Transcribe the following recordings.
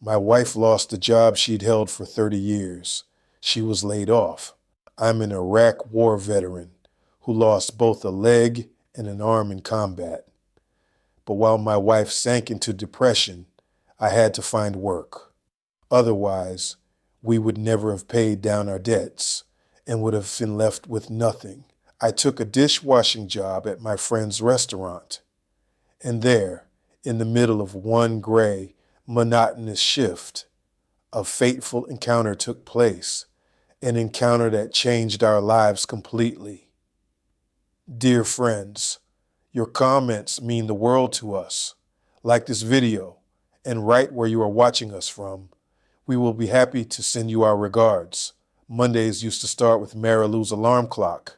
My wife lost the job she'd held for 30 years. She was laid off. I'm an Iraq war veteran who lost both a leg and an arm in combat. But while my wife sank into depression, I had to find work. Otherwise, we would never have paid down our debts and would have been left with nothing. I took a dishwashing job at my friend's restaurant. And there, in the middle of one gray, monotonous shift, a fateful encounter took place, an encounter that changed our lives completely. Dear friends, your comments mean the world to us. Like this video, and right where you are watching us from, we will be happy to send you our regards. Mondays used to start with Marilou's alarm clock,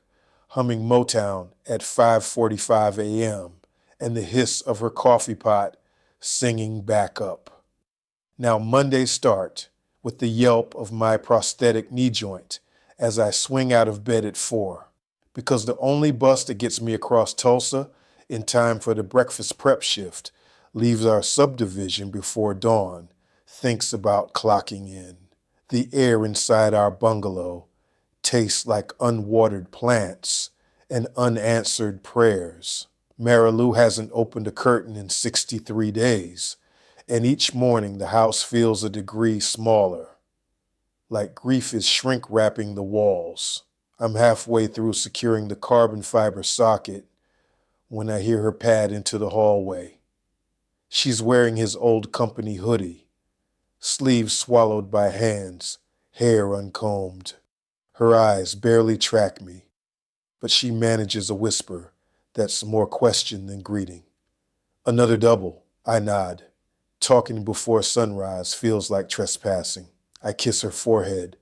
humming Motown at 5:45 a.m., and the hiss of her coffee pot singing back up. Now Mondays start with the yelp of my prosthetic knee joint as I swing out of bed at 4, because the only bus that gets me across Tulsa in time for the breakfast prep shift leaves our subdivision before dawn, thinks about clocking in. The air inside our bungalow tastes like unwatered plants and unanswered prayers. Marilou hasn't opened a curtain in 63 days, and each morning the house feels a degree smaller, like grief is shrink wrapping the walls. I'm halfway through securing the carbon fiber socket when I hear her pad into the hallway. She's wearing his old company hoodie, sleeves swallowed by hands, hair uncombed. Her eyes barely track me, but she manages a whisper that's more question than greeting. Another double, I nod. Talking before sunrise feels like trespassing. I kiss her forehead.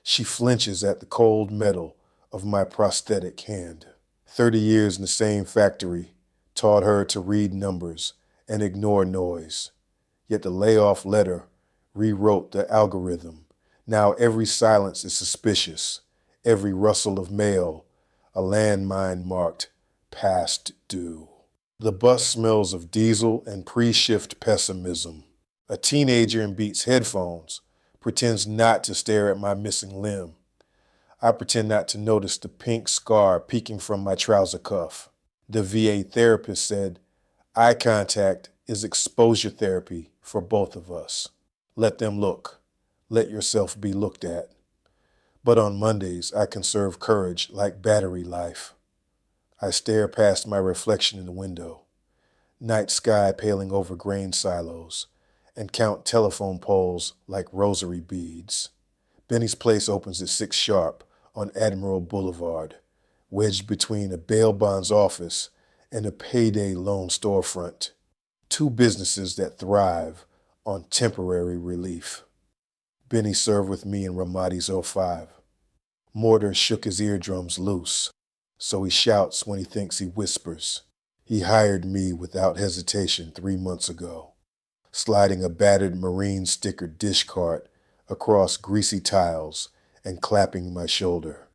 She flinches at the cold metal of my prosthetic hand. 30 years in the same factory taught her to read numbers and ignore noise. Yet the layoff letter rewrote the algorithm. Now every silence is suspicious. Every rustle of mail, a landmine marked past due. The bus smells of diesel and pre-shift pessimism. A teenager in Beats headphones pretends not to stare at my missing limb. I pretend not to notice the pink scar peeking from my trouser cuff. The VA therapist said, eye contact is exposure therapy for both of us. Let them look. Let yourself be looked at. But on Mondays, I conserve courage like battery life. I stare past my reflection in the window, night sky paling over grain silos, and count telephone poles like rosary beads. Benny's place opens at 6 sharp on Admiral Boulevard, wedged between a bail bonds office and a payday loan storefront. Two businesses that thrive on temporary relief. Benny served with me in Ramadi's '05. Mortar shook his eardrums loose, so he shouts when he thinks he whispers. He hired me without hesitation 3 months ago, sliding a battered marine stickered dish cart across greasy tiles and clapping my shoulder.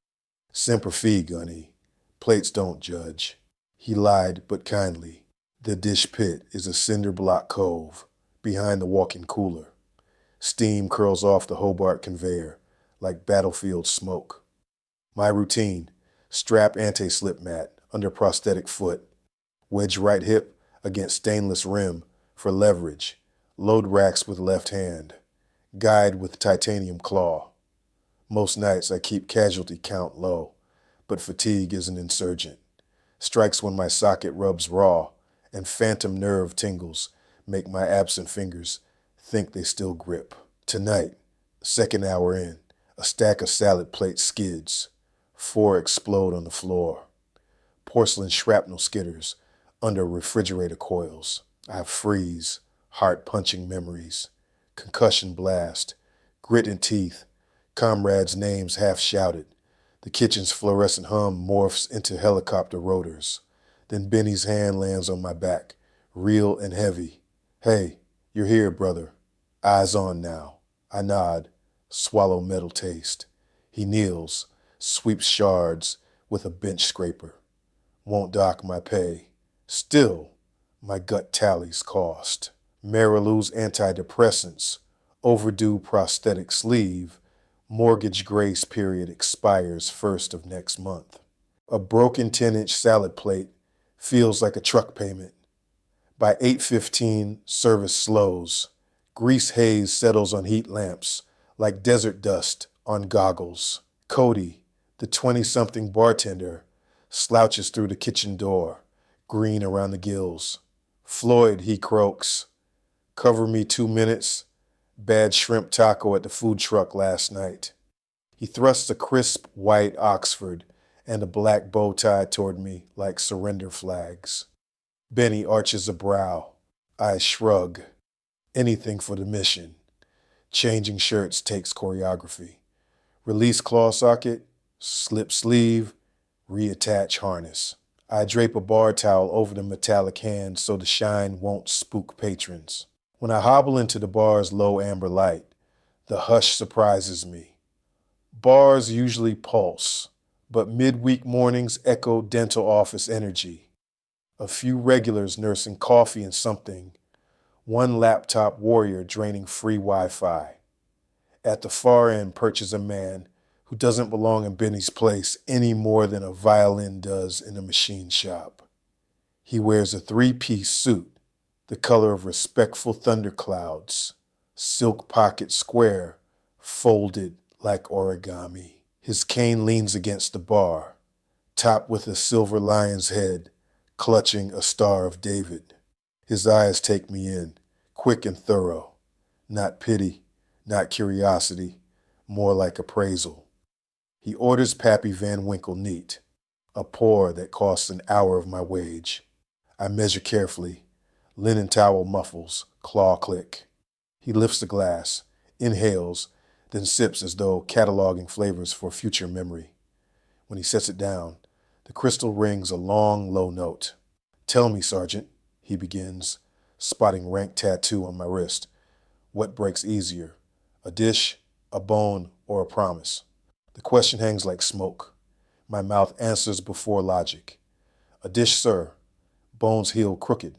Semper Fi, Gunny. Plates don't judge. He lied, but kindly. The dish pit is a cinder block cove behind the walk-in cooler. Steam curls off the Hobart conveyor like battlefield smoke. My routine: strap anti-slip mat under prosthetic foot, wedge right hip against stainless rim for leverage, load racks with left hand, guide with titanium claw. Most nights I keep casualty count low, but fatigue is an insurgent. Strikes when my socket rubs raw, and phantom nerve tingles make my absent fingers think they still grip. Tonight, second hour in, a stack of salad plates skids. 4 explode on the floor. Porcelain shrapnel skitters under refrigerator coils. I freeze, heart-punching memories. Concussion blast, grit in teeth, comrades' names half-shouted. The kitchen's fluorescent hum morphs into helicopter rotors. Then Benny's hand lands on my back, real and heavy. Hey, you're here, brother. Eyes on now. I nod, swallow metal taste. He kneels, sweeps shards with a bench scraper. Won't dock my pay. Still, my gut tallies cost. Marilou's antidepressants Overdue prosthetic sleeve. Mortgage grace period expires 1st of next month. A broken 10-inch salad plate feels like a truck payment. By 8:15, service slows. Grease haze settles on heat lamps like desert dust on goggles. Cody, the 20-something bartender, slouches through the kitchen door, green around the gills. Floyd, he croaks. Cover me 2 minutes. Bad shrimp taco at the food truck last night. He thrusts a crisp white Oxford and a black bow tie toward me like surrender flags. Benny arches a brow. I shrug. Anything for the mission. Changing shirts takes choreography. Release claw socket, slip sleeve, reattach harness. I drape a bar towel over the metallic hand so the shine won't spook patrons. When I hobble into the bar's low amber light, the hush surprises me. Bars usually pulse, but midweek mornings echo dental office energy. A few regulars nursing coffee and something, one laptop warrior draining free Wi-Fi. At the far end perches a man who doesn't belong in Benny's place any more than a violin does in a machine shop. He wears a 3-piece suit, the color of respectful thunderclouds, silk pocket square, folded like origami. His cane leans against the bar, topped with a silver lion's head, clutching a Star of David. His eyes take me in, quick and thorough. Not pity, not curiosity, more like appraisal. He orders Pappy Van Winkle neat, a pour that costs an hour of my wage. I measure carefully. Linen towel muffles, claw click. He lifts the glass, inhales, then sips as though cataloging flavors for future memory. When he sets it down, the crystal rings a long, low note. Tell me, Sergeant, he begins, spotting rank tattoo on my wrist. What breaks easier, a dish, a bone, or a promise? The question hangs like smoke. My mouth answers before logic. A dish, sir. Bones heal crooked.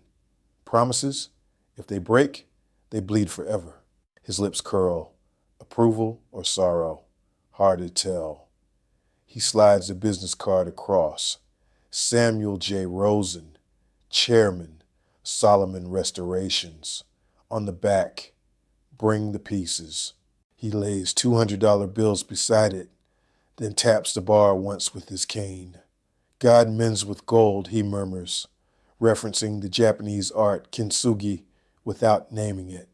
Promises, if they break, they bleed forever. His lips curl. Approval or sorrow? Hard to tell. He slides a business card across. Samuel J. Rosen, Chairman, Solomon Restorations. On the back, bring the pieces. He lays $200 bills beside it, then taps the bar once with his cane. God mends with gold, he murmurs, referencing the Japanese art kintsugi without naming it.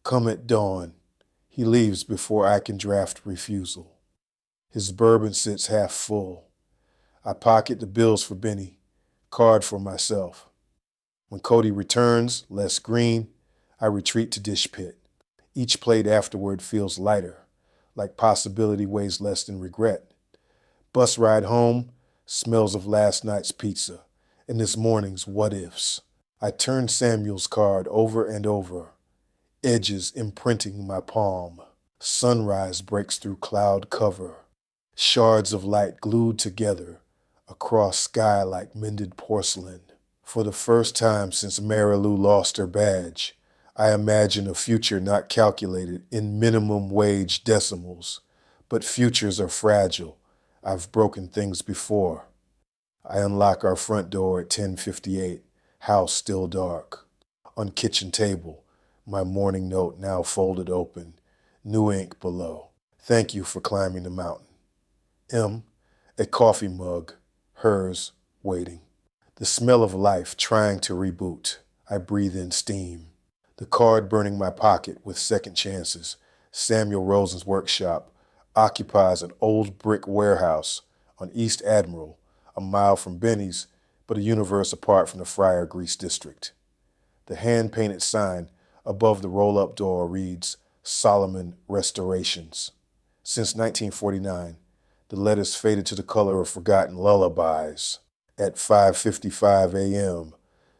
Come at dawn. He leaves before I can draft refusal. His bourbon sits half full. I pocket the bills for Benny, card for myself. When Cody returns, less green, I retreat to dish pit. Each plate afterward feels lighter, like possibility weighs less than regret. Bus ride home, smells of last night's pizza, and this morning's what-ifs. I turn Samuel's card over and over, edges imprinting my palm. Sunrise breaks through cloud cover, shards of light glued together across sky like mended porcelain. For the first time since Marilou lost her badge, I imagine a future not calculated in minimum wage decimals, but futures are fragile. I've broken things before. I unlock our front door at 10:58, house still dark. On kitchen table, my morning note now folded open, new ink below. Thank you for climbing the mountain. M, a coffee mug, hers, waiting. The smell of life trying to reboot. I breathe in steam. The card burning my pocket with second chances. Samuel Rosen's workshop occupies an old brick warehouse on East Admiral, a mile from Benny's, but a universe apart from the Friar Grease district. The hand-painted sign above the roll-up door reads, Solomon Restorations. Since 1949, the letters faded to the color of forgotten lullabies. At 5:55 a.m.,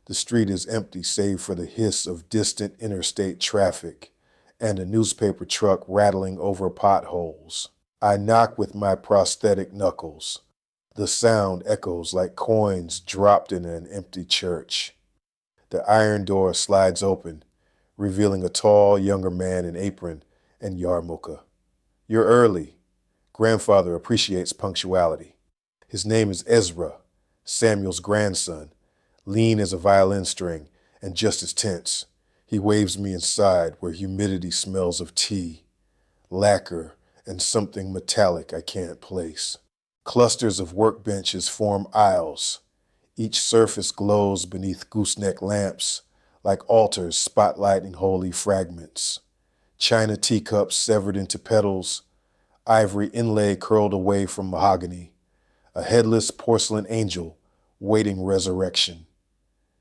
the street is empty save for the hiss of distant interstate traffic and a newspaper truck rattling over potholes. I knock with my prosthetic knuckles. The sound echoes like coins dropped in an empty church. The iron door slides open, revealing a tall, younger man in apron and yarmulke. You're early. Grandfather appreciates punctuality. His name is Ezra, Samuel's grandson, lean as a violin string and just as tense. He waves me inside where humidity smells of tea, lacquer, and something metallic I can't place. Clusters of workbenches form aisles. Each surface glows beneath gooseneck lamps, like altars spotlighting holy fragments. China teacups severed into petals, ivory inlay curled away from mahogany, a headless porcelain angel waiting resurrection.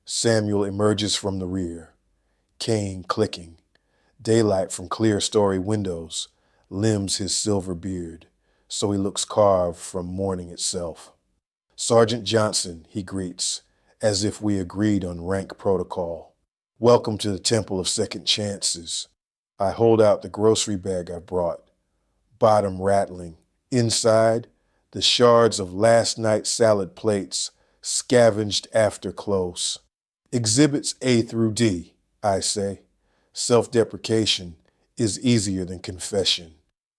Samuel emerges from the rear, cane clicking. Daylight from clear-story windows limbs his silver beard, so he looks carved from morning itself. Sergeant Johnson, he greets, as if we agreed on rank protocol. Welcome to the Temple of Second Chances. I hold out the grocery bag I brought, bottom rattling. Inside, the shards of last night's salad plates scavenged after close. Exhibits A through D, I say. Self-deprecation is easier than confession.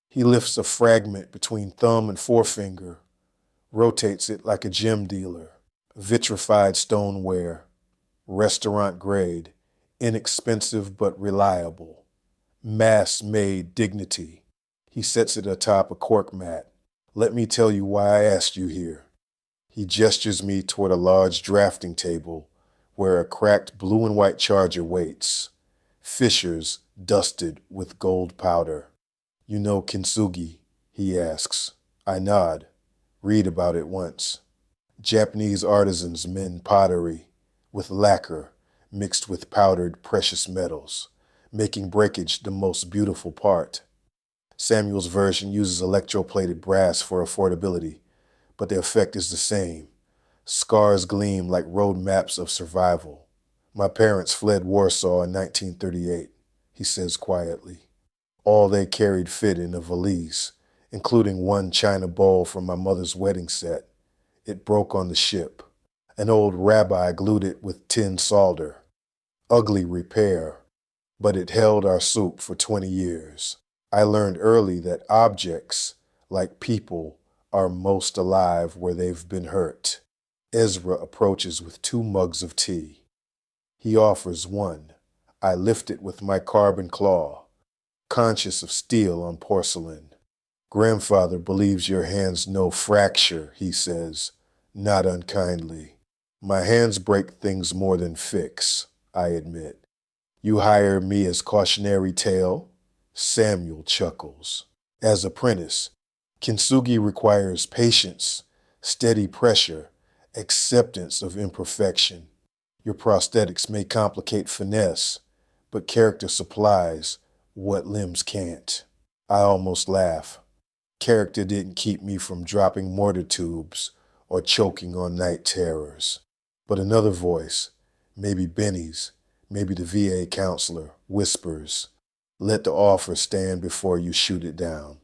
He lifts a fragment between thumb and forefinger, rotates it like a gem dealer. Vitrified stoneware, restaurant grade, inexpensive but reliable. Mass-made dignity. He sets it atop a cork mat. Let me tell you why I asked you here. He gestures me toward a large drafting table where a cracked blue and white charger waits, fissures dusted with gold powder. You know kintsugi, he asks. I nod. Read about it once. Japanese artisans mend pottery with lacquer mixed with powdered precious metals, making breakage the most beautiful part. Samuel's version uses electroplated brass for affordability, but the effect is the same. Scars gleam like road maps of survival. My parents fled Warsaw in 1938, he says quietly. All they carried fit in a valise, including one china bowl from my mother's wedding set. It broke on the ship. An old rabbi glued it with tin solder. Ugly repair, but it held our soup for 20 years. I learned early that objects, like people, are most alive where they've been hurt. Ezra approaches with 2 mugs of tea. He offers one. I lift it with my carbon claw, conscious of steel on porcelain. Grandfather believes your hands know fracture, he says, not unkindly. My hands break things more than fix, I admit. You hire me as cautionary tale? Samuel chuckles. As apprentice, kintsugi requires patience, steady pressure, acceptance of imperfection. Your prosthetics may complicate finesse, but character supplies what limbs can't. I almost laugh. Character didn't keep me from dropping mortar tubes or choking on night terrors. But another voice, maybe Benny's, maybe the VA counselor, whispers, let the offer stand before you shoot it down.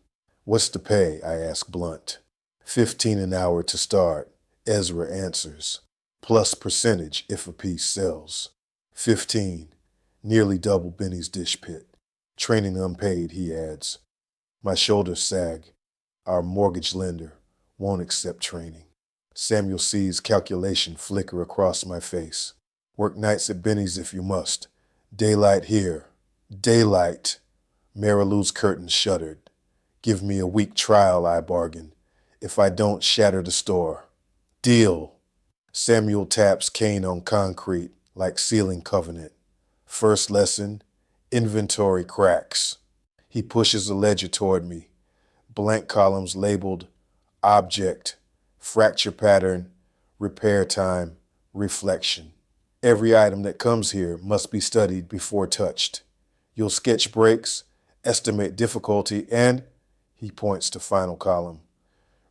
What's the pay? I ask blunt. 15 an hour to start, Ezra answers, plus percentage if a piece sells. 15, nearly double Benny's dish pit. Training unpaid, he adds. My shoulders sag. Our mortgage lender won't accept training. Samuel sees calculation flicker across my face. Work nights at Benny's if you must. Daylight here. Daylight. Marilou's curtains shuddered. Give me a week trial, I bargain. If I don't, shatter the store. Deal. Samuel taps cane on concrete like sealing covenant. First lesson, inventory cracks. He pushes a ledger toward me. Blank columns labeled object, fracture pattern, repair time, reflection. Every item that comes here must be studied before touched. You'll sketch breaks, estimate difficulty, and, he points to final column,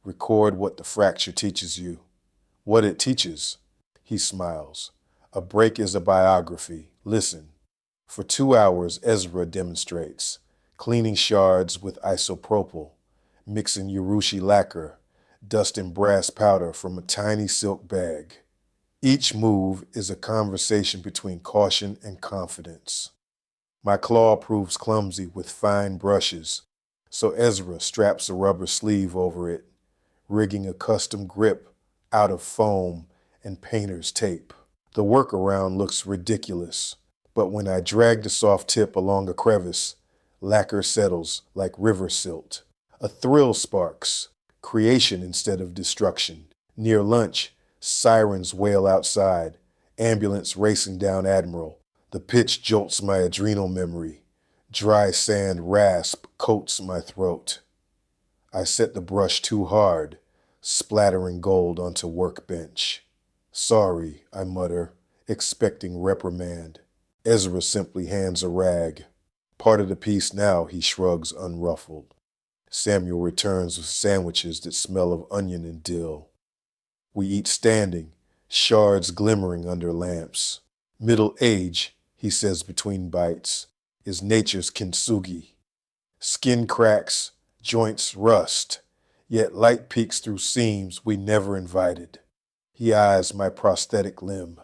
record what the fracture teaches you. What it teaches, he smiles. A break is a biography. Listen. For 2 hours, Ezra demonstrates, cleaning shards with isopropyl, mixing urushi lacquer, dusting brass powder from a tiny silk bag. Each move is a conversation between caution and confidence. My claw proves clumsy with fine brushes, so Ezra straps a rubber sleeve over it, rigging a custom grip out of foam and painter's tape. The workaround looks ridiculous, but when I drag the soft tip along a crevice, lacquer settles like river silt. A thrill sparks, creation instead of destruction. Near lunch, sirens wail outside, ambulance racing down Admiral. The pitch jolts my adrenal memory. Dry sand rasp coats my throat. I set the brush too hard, splattering gold onto workbench. Sorry, I mutter, expecting reprimand. Ezra simply hands a rag. Part of the piece now, he shrugs unruffled. Samuel returns with sandwiches that smell of onion and dill. We eat standing, shards glimmering under lamps. Middle age, he says between bites, is nature's kintsugi. Skin cracks, joints rust, yet light peeks through seams we never invited. He eyes my prosthetic limb.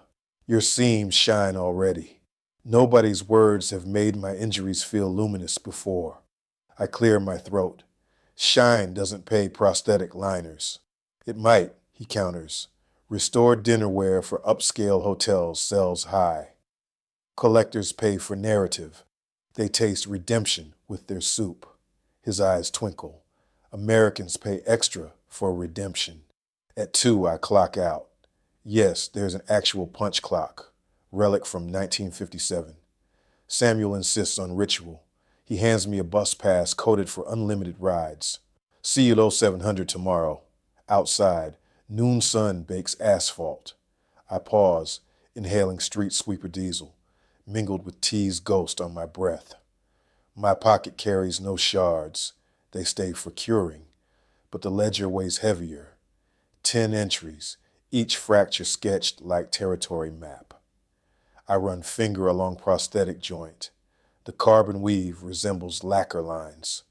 Your seams shine already. Nobody's words have made my injuries feel luminous before. I clear my throat. Shine doesn't pay prosthetic liners. It might, he counters. Restored dinnerware for upscale hotels sells high. Collectors pay for narrative. They taste redemption with their soup. His eyes twinkle. Americans pay extra for redemption. At 2, I clock out. Yes, there's an actual punch clock, relic from 1957. Samuel insists on ritual. He hands me a bus pass coded for unlimited rides. See you at 0700 tomorrow. Outside, noon sun bakes asphalt. I pause, inhaling street sweeper diesel, mingled with T's ghost on my breath. My pocket carries no shards. They stay for curing, but the ledger weighs heavier. 10 entries, each fracture sketched like territory map. I run finger along prosthetic joint. The carbon weave resembles lacquer lines.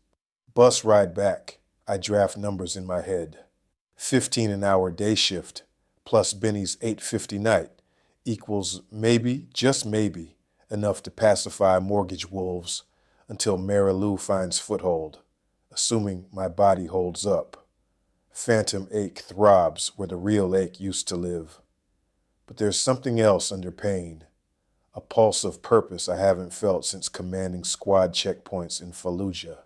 Bus ride back. I draft numbers in my head. 15 an hour day shift plus Benny's 8:50 night equals maybe, just maybe, enough to pacify mortgage wolves until Mary Lou finds foothold, assuming my body holds up. Phantom ache throbs where the real ache used to live. But there's something else under pain. A pulse of purpose I haven't felt since commanding squad checkpoints in Fallujah.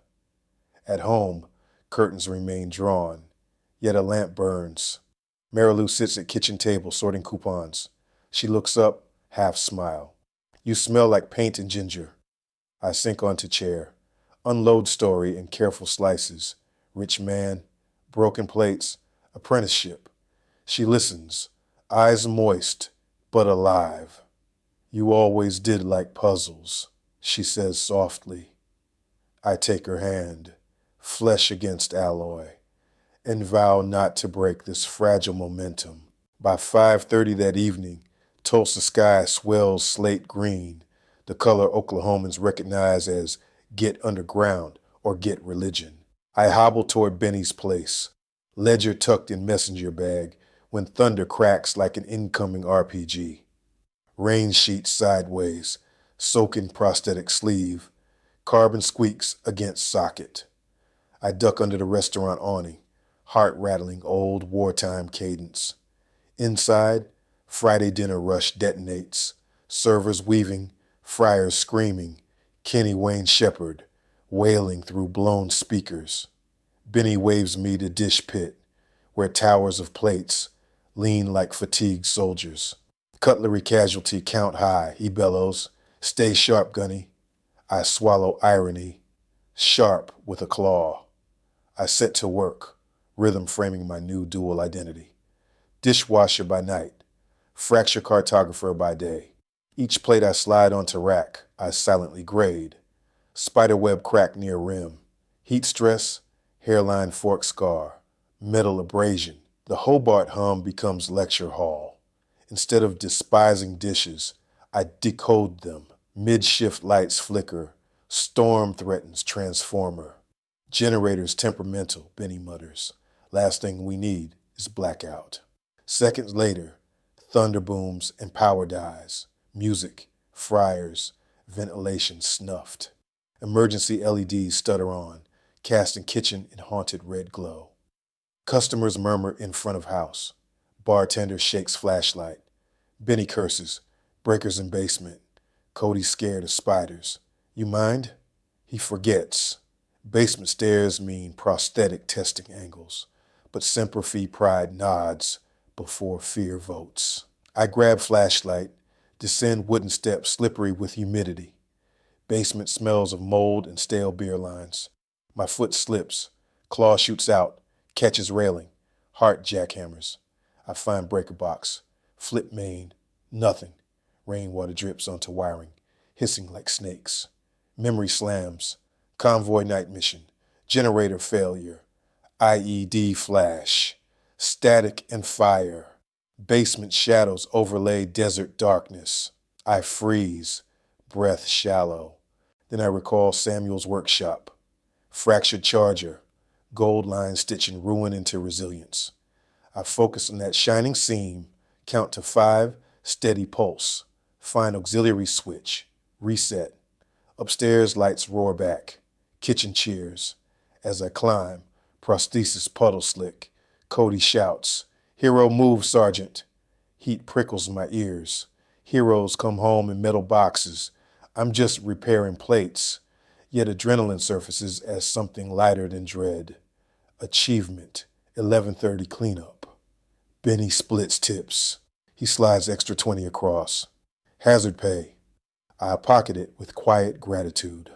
At home, curtains remain drawn, yet a lamp burns. Marilou sits at kitchen table sorting coupons. She looks up, half smile. You smell like paint and ginger. I sink onto chair. Unload story in careful slices. Rich man, broken plates, apprenticeship. She listens, eyes moist, but alive. You always did like puzzles, she says softly. I take her hand, flesh against alloy, and vow not to break this fragile momentum. By 5:30 that evening, Tulsa sky swells slate green, the color Oklahomans recognize as get underground or get religion. I hobble toward Benny's place, ledger tucked in messenger bag, when thunder cracks like an incoming RPG. Rain sheets sideways, soaking prosthetic sleeve, carbon squeaks against socket. I duck under the restaurant awning, heart-rattling old wartime cadence. Inside, Friday dinner rush detonates, servers weaving, friars screaming, Kenny Wayne Shepherd wailing through blown speakers. Benny waves me to dish pit, where towers of plates lean like fatigued soldiers. Cutlery casualty count high, he bellows. Stay sharp, Gunny. I swallow irony, sharp with a claw. I set to work, rhythm framing my new dual identity. Dishwasher by night, fracture cartographer by day. Each plate I slide onto rack, I silently grade. Spiderweb crack near rim. Heat stress, hairline fork scar. Metal abrasion. The Hobart hum becomes lecture hall. Instead of despising dishes, I decode them. Mid-shift lights flicker. Storm threatens transformer. Generator's temperamental, Benny mutters. Last thing we need is blackout. Seconds later, thunder booms and power dies. Music, friars, ventilation snuffed. Emergency LEDs stutter on, casting kitchen in haunted red glow. Customers murmur in front of house. Bartender shakes flashlight. Benny curses. Breakers in basement. Cody's scared of spiders. You mind? He forgets. Basement stairs mean prosthetic testing angles, but Semper Fi pride nods before fear votes. I grab flashlight, descend wooden steps slippery with humidity. Basement smells of mold and stale beer lines. My foot slips, claw shoots out, catches railing, heart jackhammers. I find breaker box, flip main, nothing. Rainwater drips onto wiring, hissing like snakes. Memory slams, convoy night mission, generator failure, IED flash, static and fire. Basement shadows overlay desert darkness. I freeze, breath shallow. Then I recall Samuel's workshop. Fractured charger, gold line stitching ruin into resilience. I focus on that shining seam, count to 5, steady pulse. Find auxiliary switch, reset. Upstairs lights roar back, kitchen cheers. As I climb, prosthesis puddle slick. Cody shouts, "Hero move, Sergeant." Heat prickles my ears. Heroes come home in metal boxes. I'm just repairing plates. Yet adrenaline surfaces as something lighter than dread. Achievement, 11:30 cleanup. Benny splits tips. He slides extra 20 across. Hazard pay. I pocket it with quiet gratitude.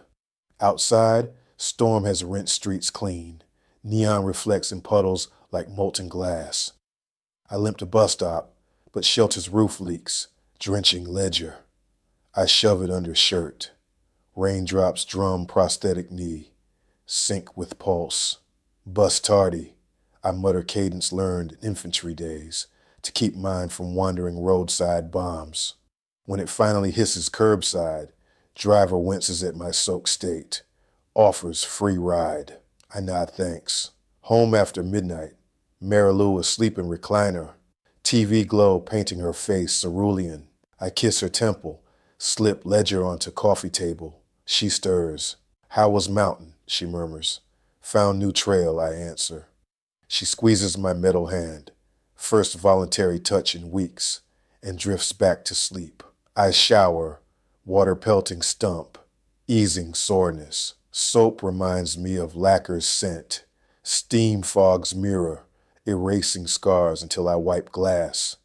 Outside, storm has rinsed streets clean. Neon reflects in puddles like molten glass. I limp to bus stop, but shelter's roof leaks, drenching ledger. I shove it under shirt. Raindrops drum prosthetic knee. Sync with pulse. Bus tardy. I mutter cadence learned in infantry days to keep mind from wandering roadside bombs. When it finally hisses curbside, driver winces at my soaked state. Offers free ride. I nod thanks. Home after midnight. Marilou asleep in recliner. TV glow painting her face cerulean. I kiss her temple, slip ledger onto coffee table. She stirs. How was mountain? She murmurs. Found new trail, I answer. She squeezes my metal hand. First voluntary touch in weeks, and drifts back to sleep. I shower, water pelting stump, easing soreness. Soap reminds me of lacquer's scent. Steam fogs mirror, erasing scars until I wipe glass.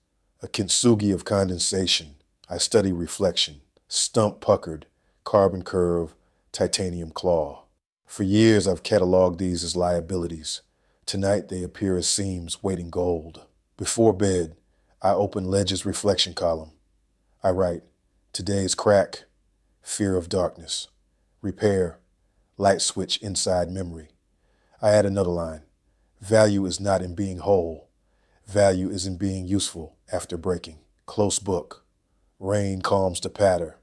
A kintsugi of condensation. I study reflection. Stump puckered, carbon curve, titanium claw. For years I've cataloged these as liabilities. Tonight they appear as seams weighting gold. Before bed, I open Ledge's reflection column. I write, today's crack, fear of darkness. Repair, light switch inside memory. I add another line. Value is not in being whole. Value is in being useful after breaking. Close book. Rain calms the patter.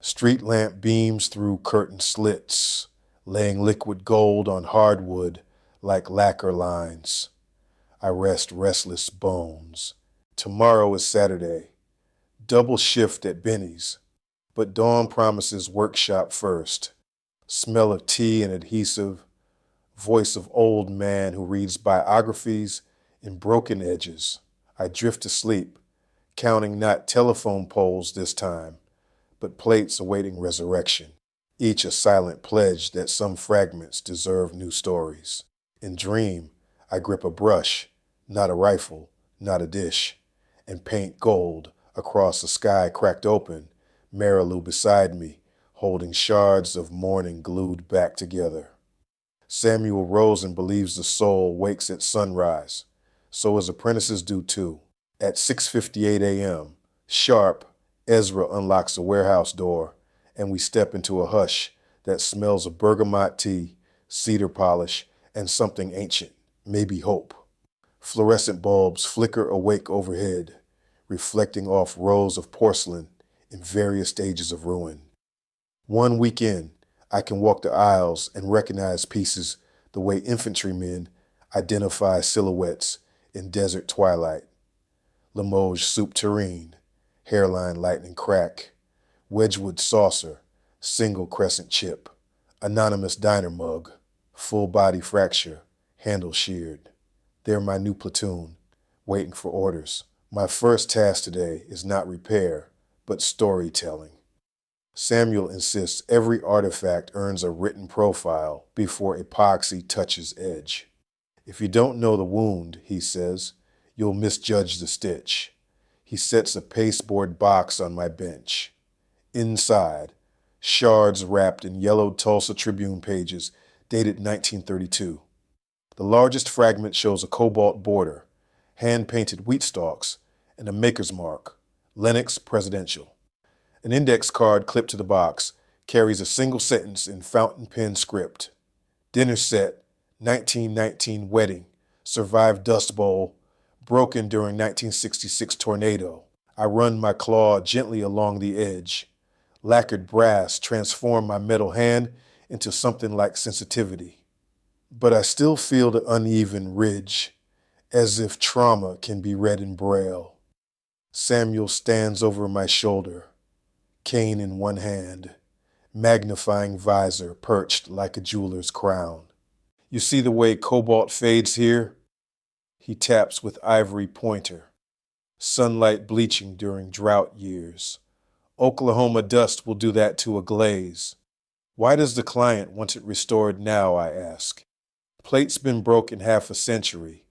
Street lamp beams through curtain slits, laying liquid gold on hardwood like lacquer lines. I rest restless bones. Tomorrow is Saturday. Double shift at Benny's, but dawn promises workshop first. Smell of tea and adhesive, voice of old man who reads biographies in broken edges. I drift to sleep, counting not telephone poles this time, but plates awaiting resurrection, each a silent pledge that some fragments deserve new stories. In dream, I grip a brush, not a rifle, not a dish, and paint gold across a sky cracked open, Marilou beside me, holding shards of morning glued back together. Samuel Rosen believes the soul wakes at sunrise. So his apprentices do too. At 6:58 a.m., sharp, Ezra unlocks a warehouse door, and we step into a hush that smells of bergamot tea, cedar polish, and something ancient, maybe hope. Fluorescent bulbs flicker awake overhead, reflecting off rows of porcelain in various stages of ruin. One weekend, I can walk the aisles and recognize pieces the way infantrymen identify silhouettes in desert twilight. Limoges soup tureen, hairline lightning crack, Wedgwood saucer, single crescent chip. Anonymous diner mug, full body fracture, handle sheared. They're my new platoon, waiting for orders. My first task today is not repair, but storytelling. Samuel insists every artifact earns a written profile before epoxy touches edge. If you don't know the wound, he says, you'll misjudge the stitch. He sets a pasteboard box on my bench. Inside, shards wrapped in yellow Tulsa Tribune pages dated 1932. The largest fragment shows a cobalt border, hand-painted wheat stalks, and a maker's mark, Lennox Presidential. An index card clipped to the box carries a single sentence in fountain pen script. Dinner set, 1919 wedding, survived Dust Bowl, broken during 1966 tornado. I run my claw gently along the edge. Lacquered brass transformed my metal hand into something like sensitivity. But I still feel the uneven ridge, as if trauma can be read in braille. Samuel stands over my shoulder, cane in one hand, magnifying visor perched like a jeweler's crown. You see the way cobalt fades here? He taps with ivory pointer. Sunlight bleaching during drought years. Oklahoma dust will do that to a glaze. Why does the client want it restored now, I ask. Plate's been broken half a century.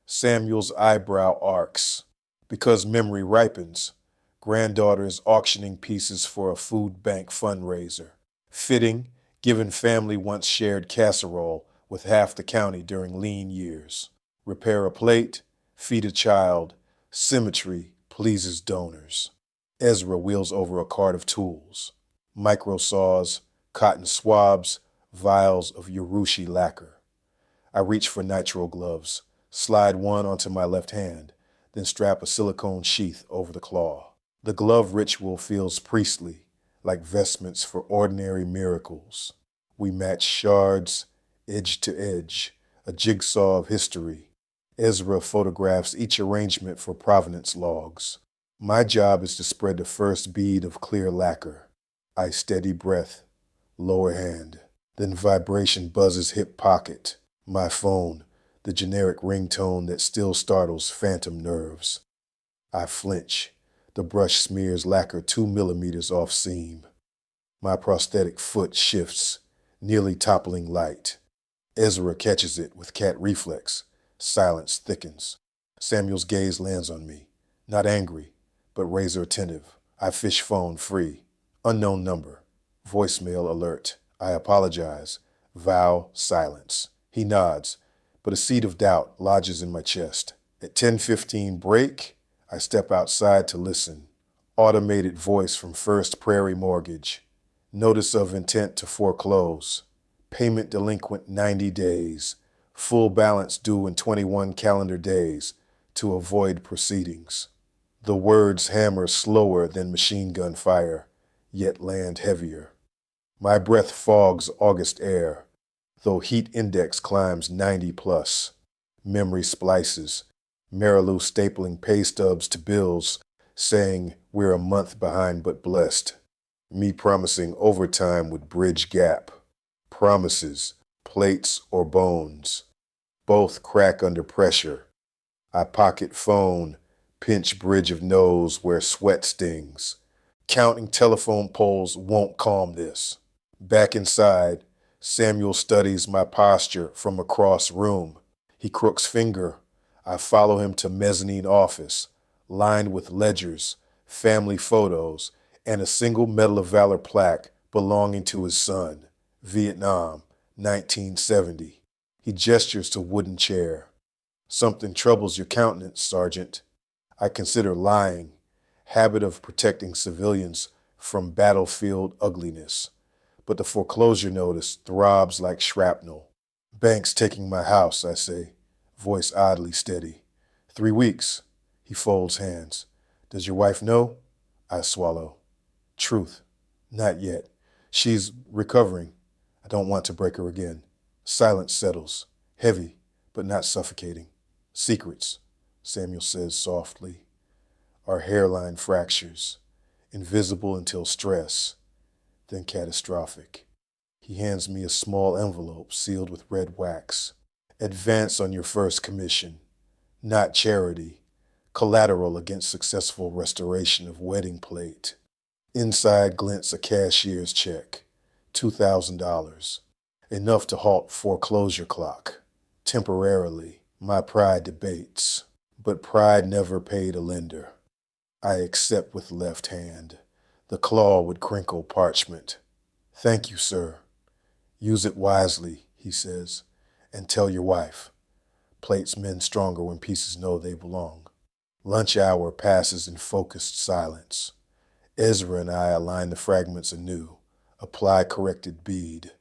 Samuel's eyebrow arcs. Because memory ripens. Granddaughter is auctioning pieces for a food bank fundraiser. Fitting, given family once shared casserole with half the county during lean years. Repair a plate, feed a child. Symmetry pleases donors. Ezra wheels over a cart of tools. Micro saws, cotton swabs, vials of Urushi lacquer. I reach for nitrile gloves, slide one onto my left hand, then strap a silicone sheath over the claw. The glove ritual feels priestly, like vestments for ordinary miracles. We match shards, edge to edge, a jigsaw of history. Ezra photographs each arrangement for provenance logs. My job is to spread the first bead of clear lacquer. I steady breath, lower hand. Then vibration buzzes hip pocket. My phone, the generic ringtone that still startles phantom nerves. I flinch. The brush smears lacquer 2 millimeters off seam. My prosthetic foot shifts, nearly toppling light. Ezra catches it with cat reflex. Silence thickens. Samuel's gaze lands on me. Not angry, but razor attentive. I fish phone free. Unknown number. Voicemail alert. I apologize. Vow silence. He nods, but a seed of doubt lodges in my chest. At 10:15 break, I step outside to listen. Automated voice from First Prairie Mortgage. Notice of intent to foreclose. Payment delinquent 90 days. Full balance due in 21 calendar days to avoid proceedings. The words hammer slower than machine gun fire, yet land heavier. My breath fogs August air, though heat index climbs 90 plus. Memory splices, Marilou stapling pay stubs to bills, saying we're a month behind but blessed. Me promising overtime would bridge gap. Promises, plates or bones. Both crack under pressure. I pocket phone, pinch bridge of nose where sweat stings. Counting telephone poles won't calm this. Back inside, Samuel studies my posture from across room. He crooks finger. I follow him to mezzanine office, lined with ledgers, family photos, and a single Medal of Valor plaque belonging to his son, Vietnam, 1970. He gestures to wooden chair. Something troubles your countenance, Sergeant. I consider lying, habit of protecting civilians from battlefield ugliness. But the foreclosure notice throbs like shrapnel. Bank's taking my house, I say, voice oddly steady. 3 weeks. He folds hands. Does your wife know? I swallow. Truth. Not yet. She's recovering. I don't want to break her again. Silence settles. Heavy, but not suffocating. Secrets, Samuel says softly. Our hairline fractures. invisible until stress, then catastrophic. He hands me a small envelope sealed with red wax. Advance on your first commission, not charity, collateral against successful restoration of wedding plate. Inside glints a cashier's check, $2,000, enough to halt foreclosure clock. Temporarily, my pride debates, but pride never paid a lender. I accept with left hand. The claw would crinkle parchment. Thank you, sir. Use it wisely, he says, and tell your wife. Plates mend stronger when pieces know they belong. Lunch hour passes in focused silence. Ezra and I align the fragments anew, apply corrected bead.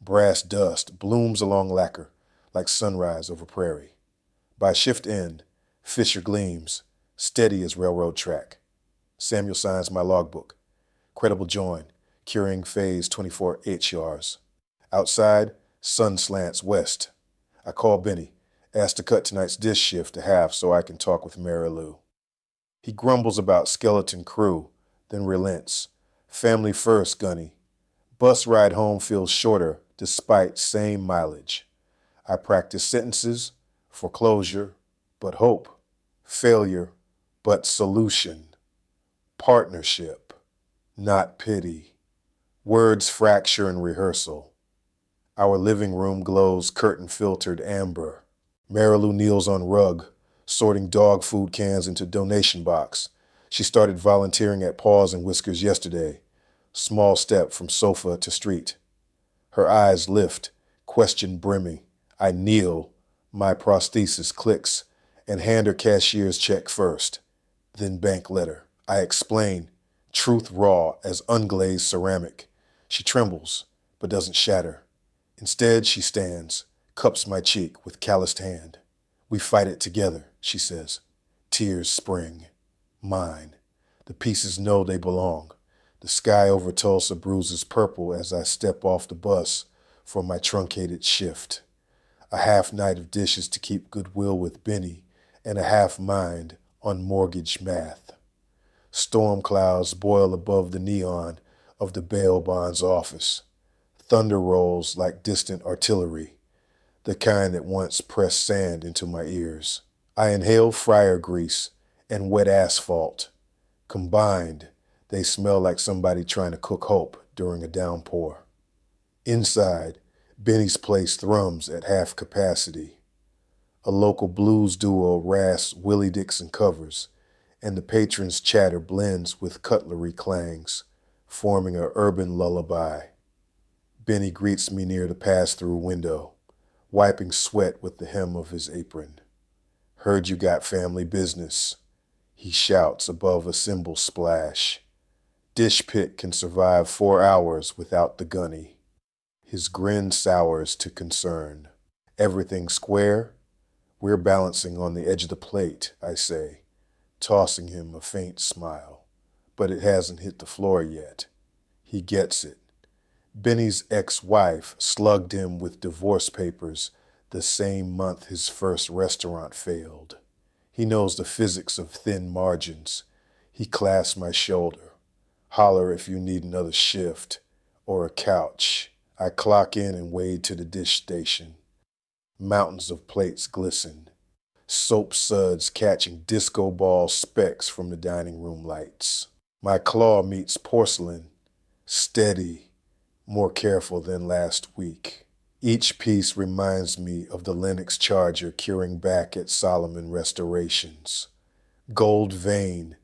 Brass dust blooms along lacquer like sunrise over prairie. By shift end, Fisher gleams, steady as railroad track. Samuel signs my logbook. Credible join, curing phase 24 HRs. Outside, sun slants west. I call Benny, ask to cut tonight's dish shift to half so I can talk with Mary Lou. He grumbles about skeleton crew, then relents. Family first, Gunny. Bus ride home feels shorter despite same mileage. I practice sentences, foreclosure, but hope. Failure, but solution. Partnership, not pity. Words fracture in rehearsal. Our living room glows curtain-filtered amber. Marilou kneels on rug, sorting dog food cans into donation box. She started volunteering at Paws and Whiskers yesterday. Small step from sofa to street. Her eyes lift, question brimming. I kneel, my prosthesis clicks, and hand her cashier's check first, then bank letter. I explain, truth raw as unglazed ceramic. She trembles, but doesn't shatter. Instead, she stands, cups my cheek with calloused hand. We fight it together, she says. Tears spring. Mine. The pieces know they belong. The sky over Tulsa bruises purple as I step off the bus for my truncated shift. A half night of dishes to keep goodwill with Benny, and a half mind on mortgage math. Storm clouds boil above the neon of the bail bonds office. Thunder rolls like distant artillery, the kind that once pressed sand into my ears. I inhale fryer grease and wet asphalt. Combined, they smell like somebody trying to cook hope during a downpour. Inside, Benny's place thrums at half capacity. A local blues duo rasps Willie Dixon covers, and the patrons' chatter blends with cutlery clangs, forming an urban lullaby. Benny greets me near the pass-through window, wiping sweat with the hem of his apron. Heard you got family business, he shouts above a cymbal splash. Dish pit can survive 4 hours without the gunny. His grin sours to concern. Everything square? We're balancing on the edge of the plate, I say, tossing him a faint smile. But it hasn't hit the floor yet. He gets it. Benny's ex-wife slugged him with divorce papers the same month his first restaurant failed. He knows the physics of thin margins. He clasps my shoulder. Holler if you need another shift or a couch. I clock in and wade to the dish station. Mountains of plates glisten. Soap suds catching disco ball specks from the dining room lights. My claw meets porcelain, steady, more careful than last week. Each piece reminds me of the Lennox Charger curing back at Solomon Restorations. Gold vein,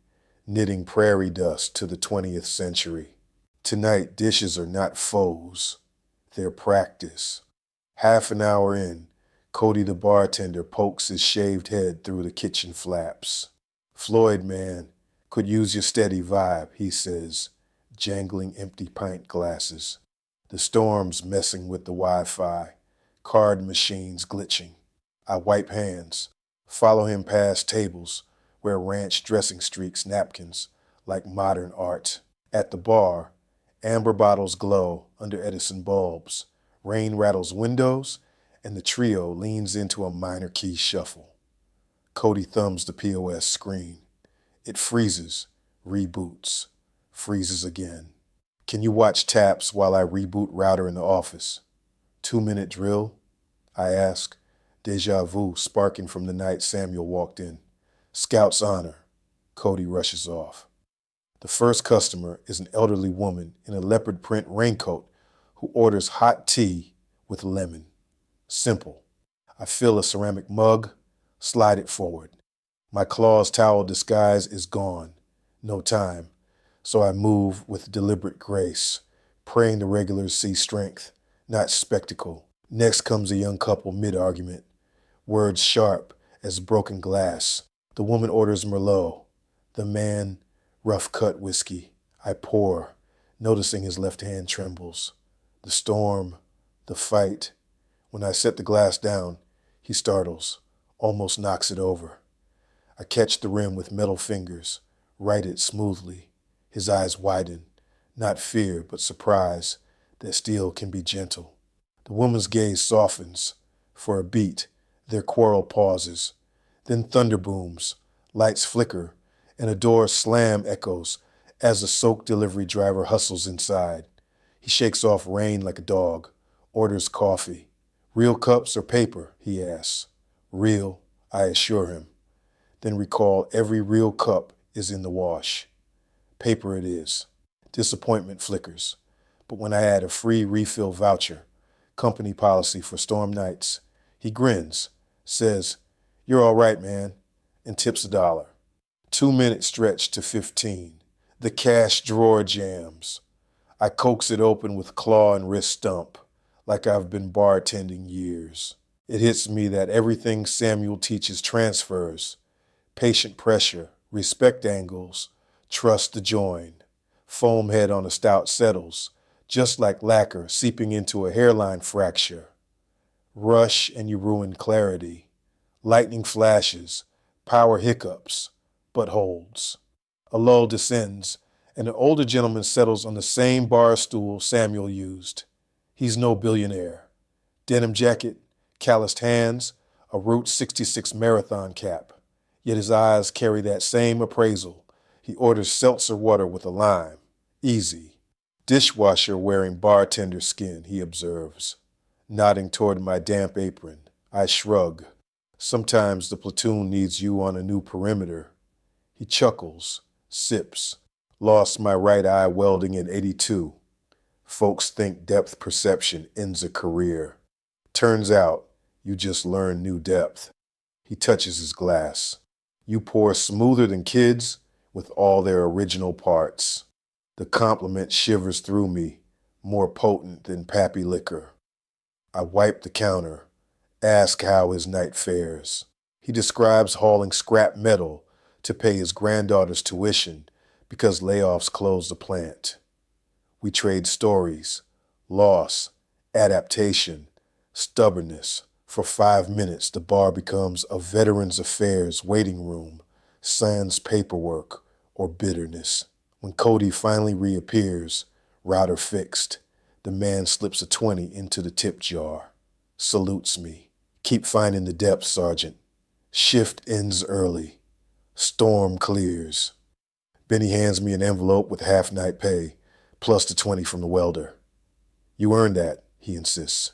knitting prairie dust to the 20th century. Tonight, dishes are not foes. They're practice. Half an hour in, Cody the bartender pokes his shaved head through the kitchen flaps. Floyd, man, could use your steady vibe, he says, jangling empty pint glasses. The storm's messing with the Wi-Fi, card machines glitching. I wipe hands, follow him past tables where ranch dressing streaks napkins like modern art. At the bar, amber bottles glow under Edison bulbs. Rain rattles windows, and the trio leans into a minor key shuffle. Cody thumbs the POS screen. It freezes, reboots. Freezes again. Can you watch taps while I reboot router in the office? 2-minute drill? I ask, deja vu sparking from the night Samuel walked in. Scout's honor. Cody rushes off. The first customer is an elderly woman in a leopard print raincoat who orders hot tea with lemon. Simple. I fill a ceramic mug, slide it forward. My claws towel disguise is gone. No time. So I move with deliberate grace, praying the regulars see strength, not spectacle. Next comes a young couple mid-argument, words sharp as broken glass. The woman orders Merlot. The man, rough-cut whiskey. I pour, noticing his left hand trembles. The storm, the fight. When I set the glass down, he startles, almost knocks it over. I catch the rim with metal fingers, write it smoothly. His eyes widen, not fear, but surprise that steel can be gentle. The woman's gaze softens. For a beat, their quarrel pauses. Then thunder booms, lights flicker, and a door slam echoes as a soaked delivery driver hustles inside. He shakes off rain like a dog, orders coffee. Real cups or paper, he asks. Real, I assure him. Then recall every real cup is in the wash. Paper it is. Disappointment flickers. But when I add a free refill voucher, company policy for storm nights, he grins, says, "You're all right, man," and tips $1. 2-minute stretch to 15. The cash drawer jams. I coax it open with claw and wrist stump, like I've been bartending years. It hits me that everything Samuel teaches transfers. Patient pressure, respect angles, trust the join. Foam head on a stout settles, just like lacquer seeping into a hairline fracture. Rush and you ruin clarity. Lightning flashes, power hiccups, but holds. A lull descends, and an older gentleman settles on the same bar stool Samuel used. He's no billionaire. Denim jacket, calloused hands, a Route 66 marathon cap. Yet his eyes carry that same appraisal. He orders seltzer water with a lime. Easy. Dishwasher wearing bartender skin, he observes. Nodding toward my damp apron, I shrug. Sometimes the platoon needs you on a new perimeter. He chuckles, sips. Lost my right eye welding in 82. Folks think depth perception ends a career. Turns out, you just learn new depth. He touches his glass. You pour smoother than kids with all their original parts. The compliment shivers through me, more potent than pappy liquor. I wipe the counter, ask how his night fares. He describes hauling scrap metal to pay his granddaughter's tuition because layoffs closed the plant. We trade stories, loss, adaptation, stubbornness. For 5 minutes, the bar becomes a veteran's affairs waiting room, sans paperwork or bitterness. When Cody finally reappears, router fixed, the man slips a 20 into the tip jar, salutes me. Keep finding the depth, Sergeant. Shift ends early. Storm clears. Benny hands me an envelope with half-night pay, plus the 20 from the welder. You earned that, he insists.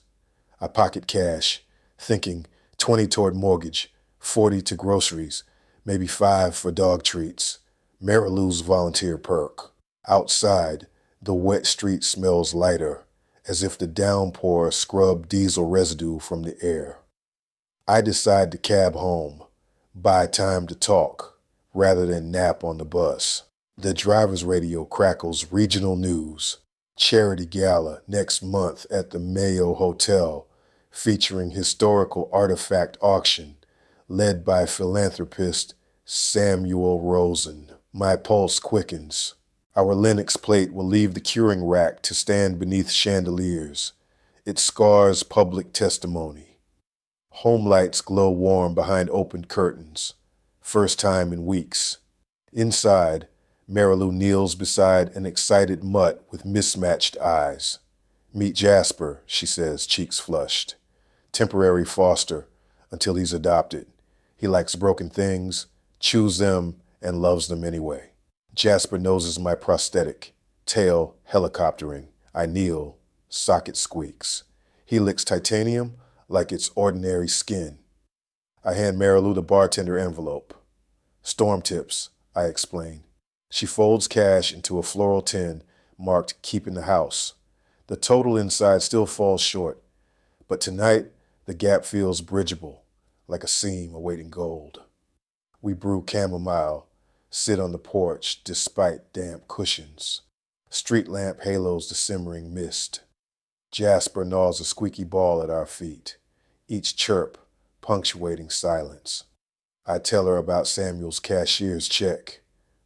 I pocket cash, thinking 20 toward mortgage, 40 to groceries, maybe 5 for dog treats. Marilou's volunteer perk. Outside, the wet street smells lighter, as if the downpour scrubbed diesel residue from the air. I decide to cab home, buy time to talk, rather than nap on the bus. The driver's radio crackles regional news. Charity gala next month at the Mayo Hotel, featuring historical artifact auction, led by philanthropist Samuel Rosen. My pulse quickens. Our Linux plate will leave the curing rack to stand beneath chandeliers. It scars public testimony. Home lights glow warm behind open curtains. First time in weeks. Inside, Marilou kneels beside an excited mutt with mismatched eyes. Meet Jasper, she says, cheeks flushed. Temporary foster until he's adopted. He likes broken things, chews them, and loves them anyway. Jasper noses my prosthetic, tail helicoptering. I kneel, socket squeaks. He licks titanium like it's ordinary skin. I hand Marilou the bartender envelope. Storm tips, I explain. She folds cash into a floral tin marked Keep in the House. The total inside still falls short, but tonight the gap feels bridgeable, like a seam awaiting gold. We brew chamomile, sit on the porch despite damp cushions. Street lamp halos the simmering mist. Jasper gnaws a squeaky ball at our feet, each chirp punctuating silence. I tell her about Samuel's cashier's check,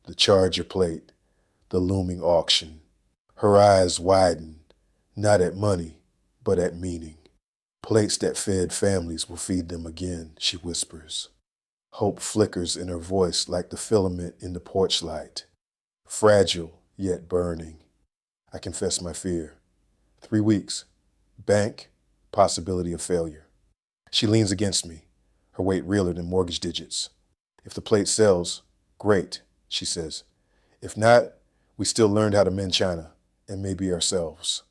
the charger plate, the looming auction. Her eyes widen, not at money, but at meaning. Plates that fed families will feed them again, she whispers. Hope flickers in her voice like the filament in the porch light. Fragile, yet burning. I confess my fear. 3 weeks. Bank, possibility of failure. She leans against me, her weight realer than mortgage digits. If the plate sells, great, she says. If not, we still learned how to mend china, and maybe ourselves.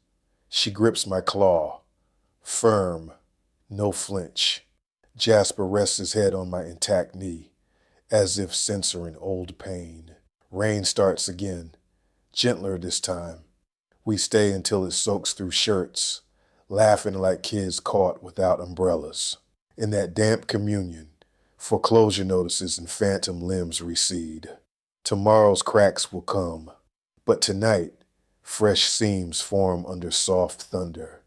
She grips my claw, firm, no flinch. Jasper rests his head on my intact knee, as if censoring old pain. Rain starts again, gentler this time. We stay until it soaks through shirts, laughing like kids caught without umbrellas. In that damp communion, foreclosure notices and phantom limbs recede. Tomorrow's cracks will come, but tonight, fresh seams form under soft thunder.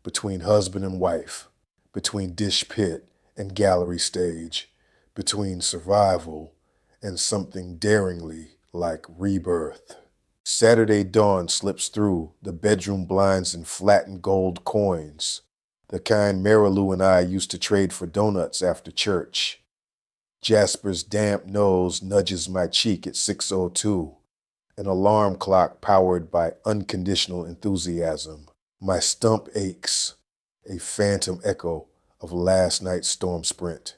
Between husband and wife, between dish pit and gallery stage, between survival and something daringly like rebirth. Saturday dawn slips through the bedroom blinds in flattened gold coins, the kind Marilou and I used to trade for donuts after church. Jasper's damp nose nudges my cheek at 6:02, an alarm clock powered by unconditional enthusiasm. My stump aches, a phantom echo of last night's storm sprint.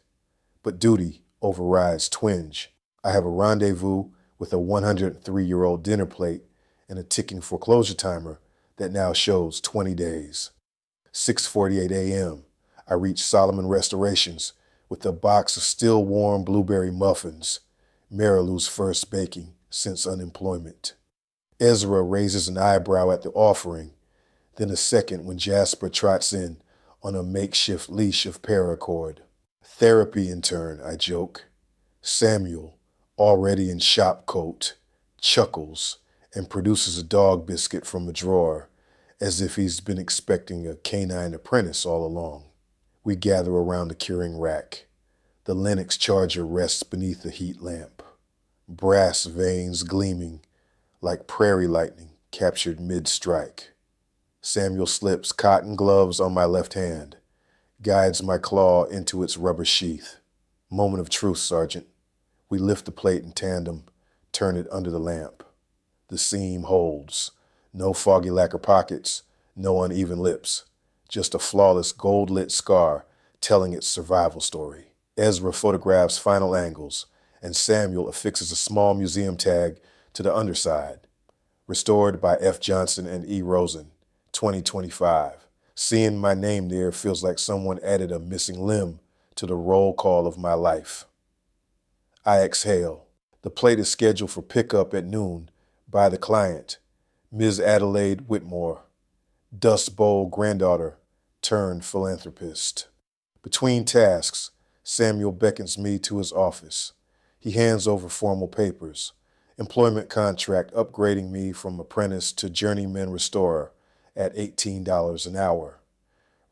But duty overrides twinge. I have a rendezvous with a 103-year-old dinner plate and a ticking foreclosure timer that now shows 20 days. 6:48 a.m. I reach Solomon Restorations with a box of still warm blueberry muffins, Marilou's first baking since unemployment. Ezra raises an eyebrow at the offering, then a second when Jasper trots in on a makeshift leash of paracord. Therapy intern, I joke. Samuel, already in shop coat, chuckles and produces a dog biscuit from a drawer, as if he's been expecting a canine apprentice all along. We gather around the curing rack. The Lennox charger rests beneath the heat lamp, brass veins gleaming like prairie lightning captured mid-strike. Samuel slips cotton gloves on my left hand, guides my claw into its rubber sheath. Moment of truth, Sergeant. We lift the plate in tandem, turn it under the lamp. The seam holds. No foggy lacquer pockets, no uneven lips. Just a flawless gold-lit scar telling its survival story. Ezra photographs final angles, and Samuel affixes a small museum tag to the underside. Restored by F. Johnson and E. Rosen, 2025. Seeing my name there feels like someone added a missing limb to the roll call of my life. I exhale. The plate is scheduled for pickup at noon by the client, Ms. Adelaide Whitmore, Dust Bowl granddaughter turned philanthropist. Between tasks, Samuel beckons me to his office. He hands over formal papers, employment contract upgrading me from apprentice to journeyman restorer at $18 an hour,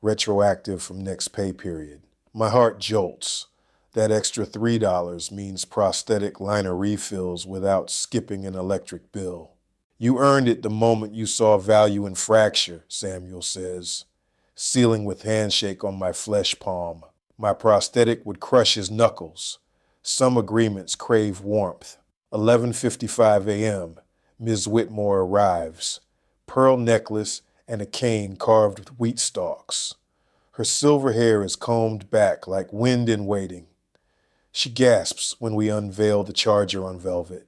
retroactive from next pay period. My heart jolts. That extra $3 means prosthetic liner refills without skipping an electric bill. You earned it the moment you saw value in fracture, Samuel says, sealing with handshake on my flesh palm. My prosthetic would crush his knuckles. Some agreements crave warmth. 11:55 a.m., Ms. Whitmore arrives, pearl necklace and a cane carved with wheat stalks. Her silver hair is combed back like wind in waiting. She gasps when we unveil the charger on velvet.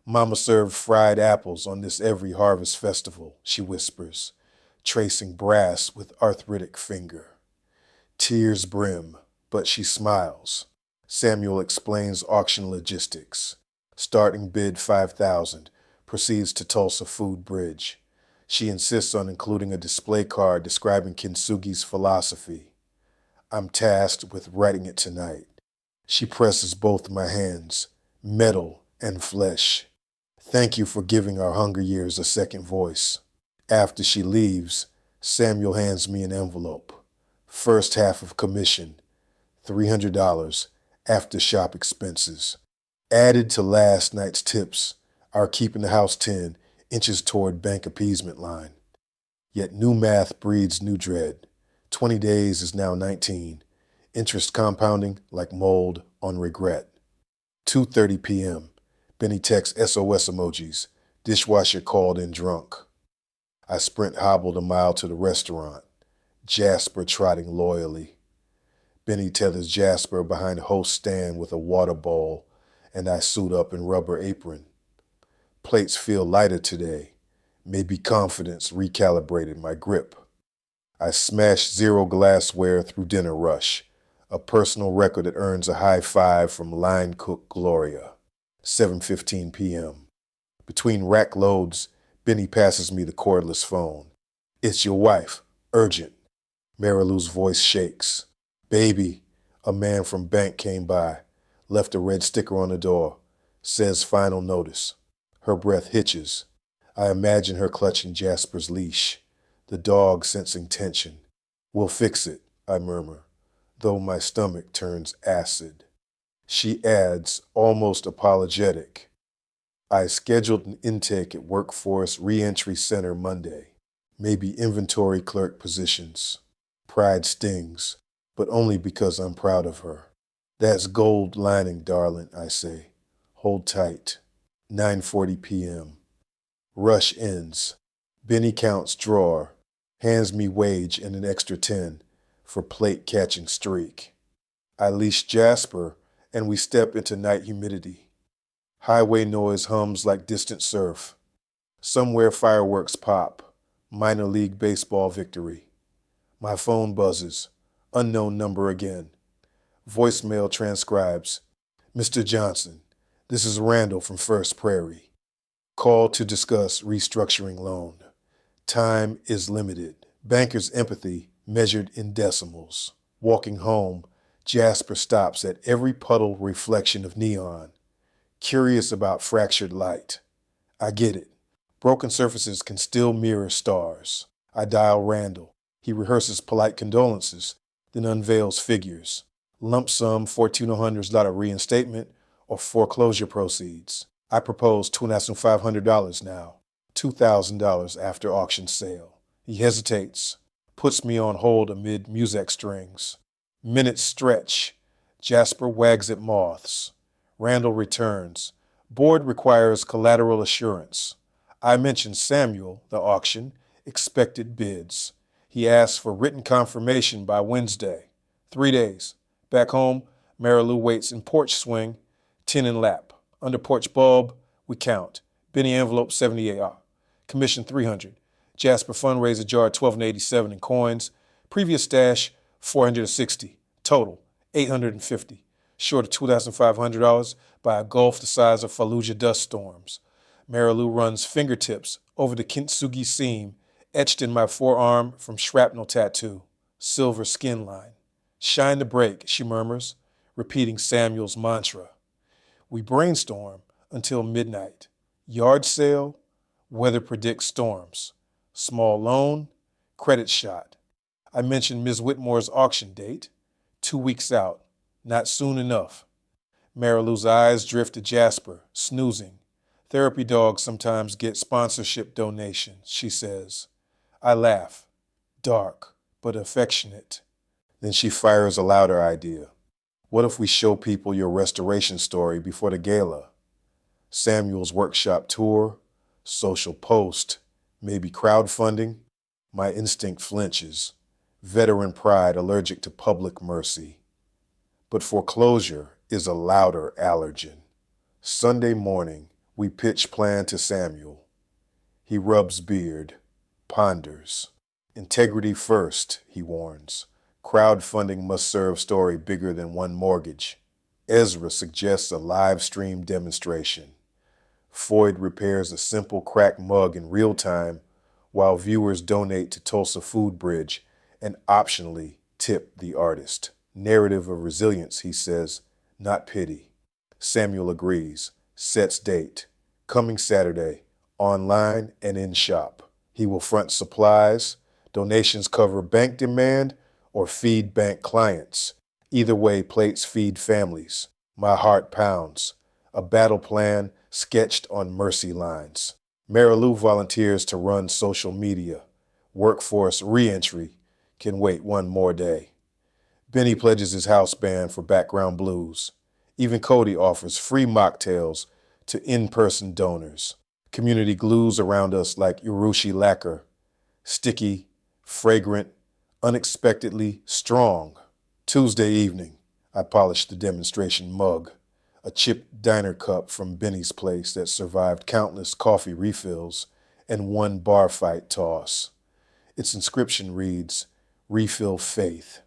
Mama served fried apples on this every harvest festival, she whispers, tracing brass with arthritic finger. Tears brim, but she smiles. Samuel explains auction logistics. Starting bid 5,000, proceeds to Tulsa Food Bridge. She insists on including a display card describing Kintsugi's philosophy. I'm tasked with writing it tonight. She presses both my hands, metal and flesh. Thank you for giving our hunger years a second voice. After she leaves, Samuel hands me an envelope. First half of commission, $300 after shop expenses. Added to last night's tips, our keeping the house 10 inches toward bank appeasement line. Yet new math breeds new dread. 20 days is now 19. Interest compounding like mold on regret. 2:30 p.m. Benny texts SOS emojis. Dishwasher called in drunk. I sprint hobbled a mile to the restaurant. Jasper trotting loyally. Benny tethers Jasper behind host stand with a water bowl, and I suit up in rubber apron. Plates feel lighter today. Maybe confidence recalibrated my grip. I smash zero glassware through dinner rush, a personal record that earns a high five from line cook Gloria. 7:15 p.m. Between rack loads, Benny passes me the cordless phone. It's your wife. Urgent. Marilou's voice shakes. Baby, a man from bank came by, left a red sticker on the door, says final notice. Her breath hitches. I imagine her clutching Jasper's leash, the dog sensing tension. We'll fix it, I murmur, though my stomach turns acid. She adds, almost apologetic. I scheduled an intake at Workforce Reentry Center Monday. Maybe inventory clerk positions. Pride stings, but only because I'm proud of her. That's gold lining, darling, I say. Hold tight. 9:40 p.m. Rush ends. Benny counts drawer, hands me wage and an extra 10 for plate catching streak. I leash Jasper and we step into night humidity. Highway noise hums like distant surf. Somewhere fireworks pop. Minor league baseball victory. My phone buzzes. Unknown number again. Voicemail transcribes. Mr. Johnson, this is Randall from First Prairie. Call to discuss restructuring loan. Time is limited. Banker's empathy measured in decimals. Walking home, Jasper stops at every puddle reflection of neon, curious about fractured light. I get it. Broken surfaces can still mirror stars. I dial Randall. He rehearses polite condolences, then unveils figures. Lump sum $1,400 reinstatement or foreclosure proceeds. I propose $2,500 now, $2,000 after auction sale. He hesitates, puts me on hold amid music strings. Minutes stretch. Jasper wags at moths. Randall returns. Board requires collateral assurance. I mention Samuel, the auction, expected bids. He asks for written confirmation by Wednesday. 3 days. Back home, Marilou waits in porch swing, 10 in lap. Under porch bulb, we count. Benny envelope 78. Commission 300. Jasper fundraiser jar 12.87 in coins. Previous stash 460. Total 850. Short of $2,500 by a gulf the size of Fallujah dust storms. Marilou runs fingertips over the kintsugi seam etched in my forearm from shrapnel tattoo. Silver skin line. Shine the brake, she murmurs, repeating Samuel's mantra. We brainstorm until midnight. Yard sale, weather predicts storms. Small loan, credit shot. I mentioned Ms. Whitmore's auction date. 2 weeks out, not soon enough. Marilou's eyes drift to Jasper, snoozing. Therapy dogs sometimes get sponsorship donations, she says. I laugh. Dark, but affectionate. Then she fires a louder idea. What if we show people your restoration story before the gala? Samuel's workshop tour, social post, maybe crowdfunding? My instinct flinches. Veteran pride allergic to public mercy. But foreclosure is a louder allergen. Sunday morning, We pitch plan to Samuel. He rubs beard, ponders. Integrity first, he warns. Crowdfunding must serve story bigger than one mortgage. Ezra suggests a live stream demonstration. Floyd repairs a simple cracked mug in real time while viewers donate to Tulsa Food Bridge and optionally tip the artist. Narrative of resilience, he says, not pity. Samuel agrees, sets date, coming Saturday, online and in shop. He will front supplies, donations cover bank demand, or feed bank clients. Either way, plates feed families. My heart pounds. A battle plan sketched on mercy lines. Marilou volunteers to run social media. Workforce re-entry can wait one more day. Benny pledges his house band for background blues. Even Cody offers free mocktails to in-person donors. Community glues around us like urushi lacquer. Sticky, fragrant, unexpectedly strong. Tuesday evening, I polished the demonstration mug, a chipped diner cup from Benny's place that survived countless coffee refills and one bar fight toss. Its inscription reads, "Refill Faith."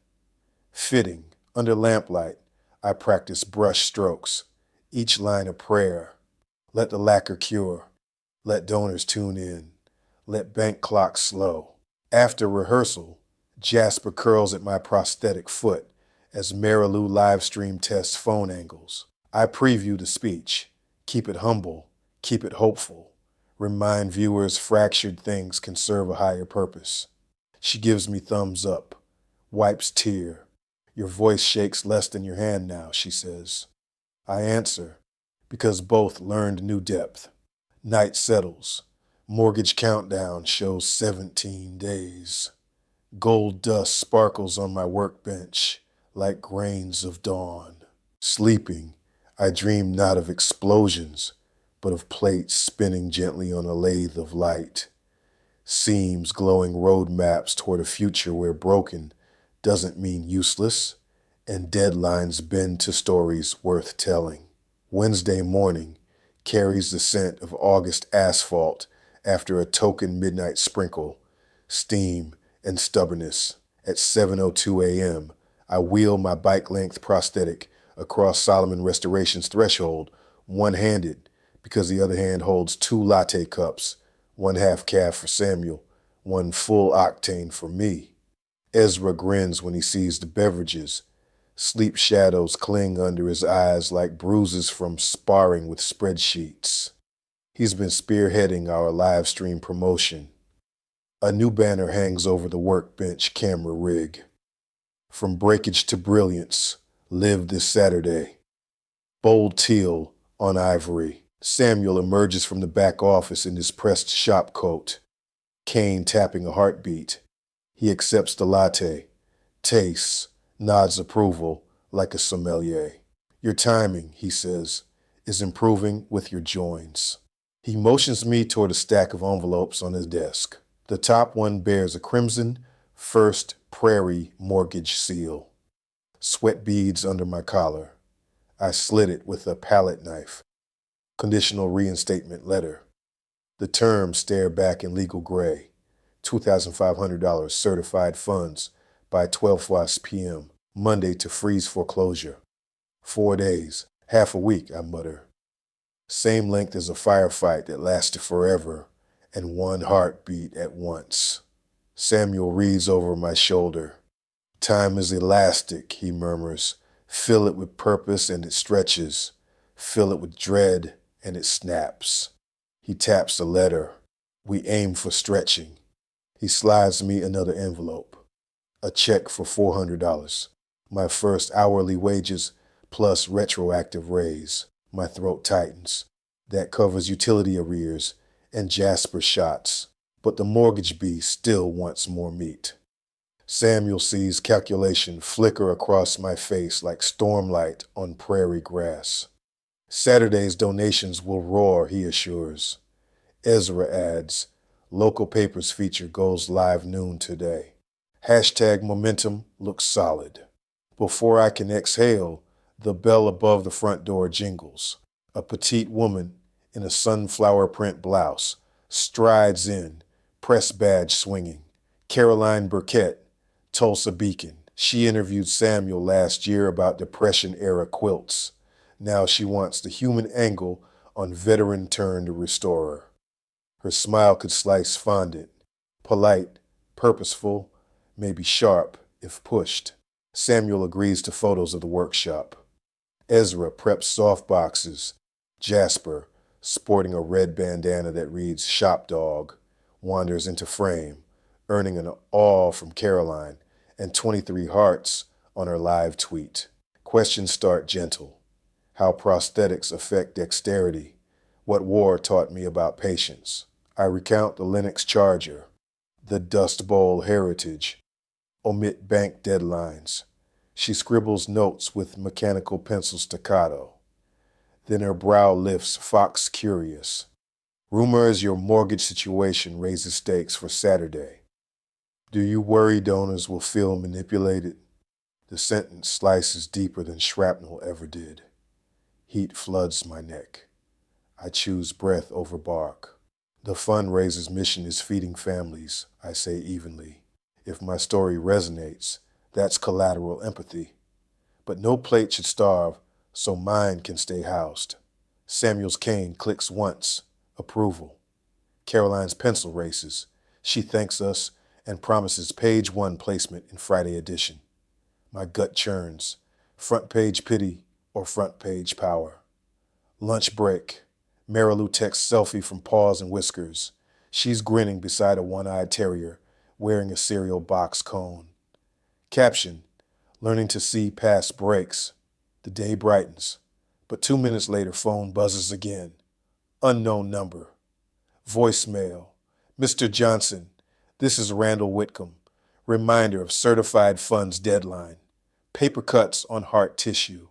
Fitting, under lamplight, I practice brush strokes, each line a prayer. Let the lacquer cure. Let donors tune in. Let bank clocks slow. After rehearsal, Jasper curls at my prosthetic foot as Marilou livestream tests phone angles. I preview the speech. Keep it humble. Keep it hopeful. Remind viewers fractured things can serve a higher purpose. She gives me thumbs up. Wipes tear. Your voice shakes less than your hand now, she says. I answer, because both learned new depth. Night settles. Mortgage countdown shows 17 days. Gold dust sparkles on my workbench like grains of dawn. Sleeping, I dream not of explosions, but of plates spinning gently on a lathe of light. Seams glowing roadmaps toward a future where broken doesn't mean useless, and deadlines bend to stories worth telling. Wednesday morning carries the scent of August asphalt after a token midnight sprinkle, steam, and stubbornness. At 7:02 a.m., I wheel my bike-length prosthetic across Solomon Restoration's threshold, one-handed, because the other hand holds 2 latte cups, one half-calf for Samuel, one full octane for me. Ezra grins when he sees the beverages. Sleep shadows cling under his eyes like bruises from sparring with spreadsheets. He's been spearheading our live stream promotion. A new banner hangs over the workbench camera rig. From breakage to brilliance, live this Saturday. Bold teal on ivory. Samuel emerges from the back office in his pressed shop coat, cane tapping a heartbeat. He accepts the latte, tastes, nods approval like a sommelier. Your timing, he says, is improving with your joins. He motions me toward a stack of envelopes on his desk. The top one bears a crimson First Prairie mortgage seal. Sweat beads under my collar. I slit it with a palette knife. Conditional reinstatement letter. The terms stare back in legal gray. $2,500 certified funds by 12 p.m., Monday to freeze foreclosure. 4 days, half a week, I mutter. Same length as a firefight that lasted forever, and one heartbeat at once. Samuel reads over my shoulder. Time is elastic, he murmurs. Fill it with purpose and it stretches. Fill it with dread and it snaps. He taps the letter. We aim for stretching. He slides me another envelope. A check for $400. My first hourly wages plus retroactive raise. My throat tightens. That covers utility arrears and Jasper shots. But the mortgage beast still wants more meat. Samuel sees calculation flicker across my face like stormlight on prairie grass. Saturday's donations will roar, he assures. Ezra adds, local papers feature goes live noon today. Hashtag momentum looks solid. Before I can exhale, the bell above the front door jingles. A petite woman in a sunflower print blouse, strides in, press badge swinging. Caroline Burkett, Tulsa Beacon. She interviewed Samuel last year about Depression-era quilts. Now she wants the human angle on veteran-turned-restorer. Her smile could slice fondant, polite, purposeful, maybe sharp if pushed. Samuel agrees to photos of the workshop. Ezra preps soft boxes. Jasper, sporting a red bandana that reads Shop Dog, wanders into frame, earning an awe from Caroline and 23 hearts on her live tweet. Questions start gentle. How prosthetics affect dexterity. What war taught me about patience. I recount the Linux Charger, the Dust Bowl heritage, omit bank deadlines. She scribbles notes with mechanical pencil staccato. Then her brow lifts, fox curious. Rumor is your mortgage situation raises stakes for Saturday. Do you worry donors will feel manipulated? The sentence slices deeper than shrapnel ever did. Heat floods my neck. I choose breath over bark. The fundraiser's mission is feeding families, I say evenly. If my story resonates, that's collateral empathy. But no plate should starve, so mine can stay housed. Samuel's cane clicks once, approval. Caroline's pencil races. She thanks us and promises page 1 placement in Friday edition. My gut churns. Front page pity or front page power. Lunch break. Marilou texts selfie from paws and whiskers. She's grinning beside a one-eyed terrier, wearing a cereal box cone. Caption, learning to see past breaks. The day brightens, but 2 minutes later, phone buzzes again. Unknown number. Voicemail. Mr. Johnson, this is Randall Whitcomb. Reminder of certified funds deadline. Paper cuts on heart tissue.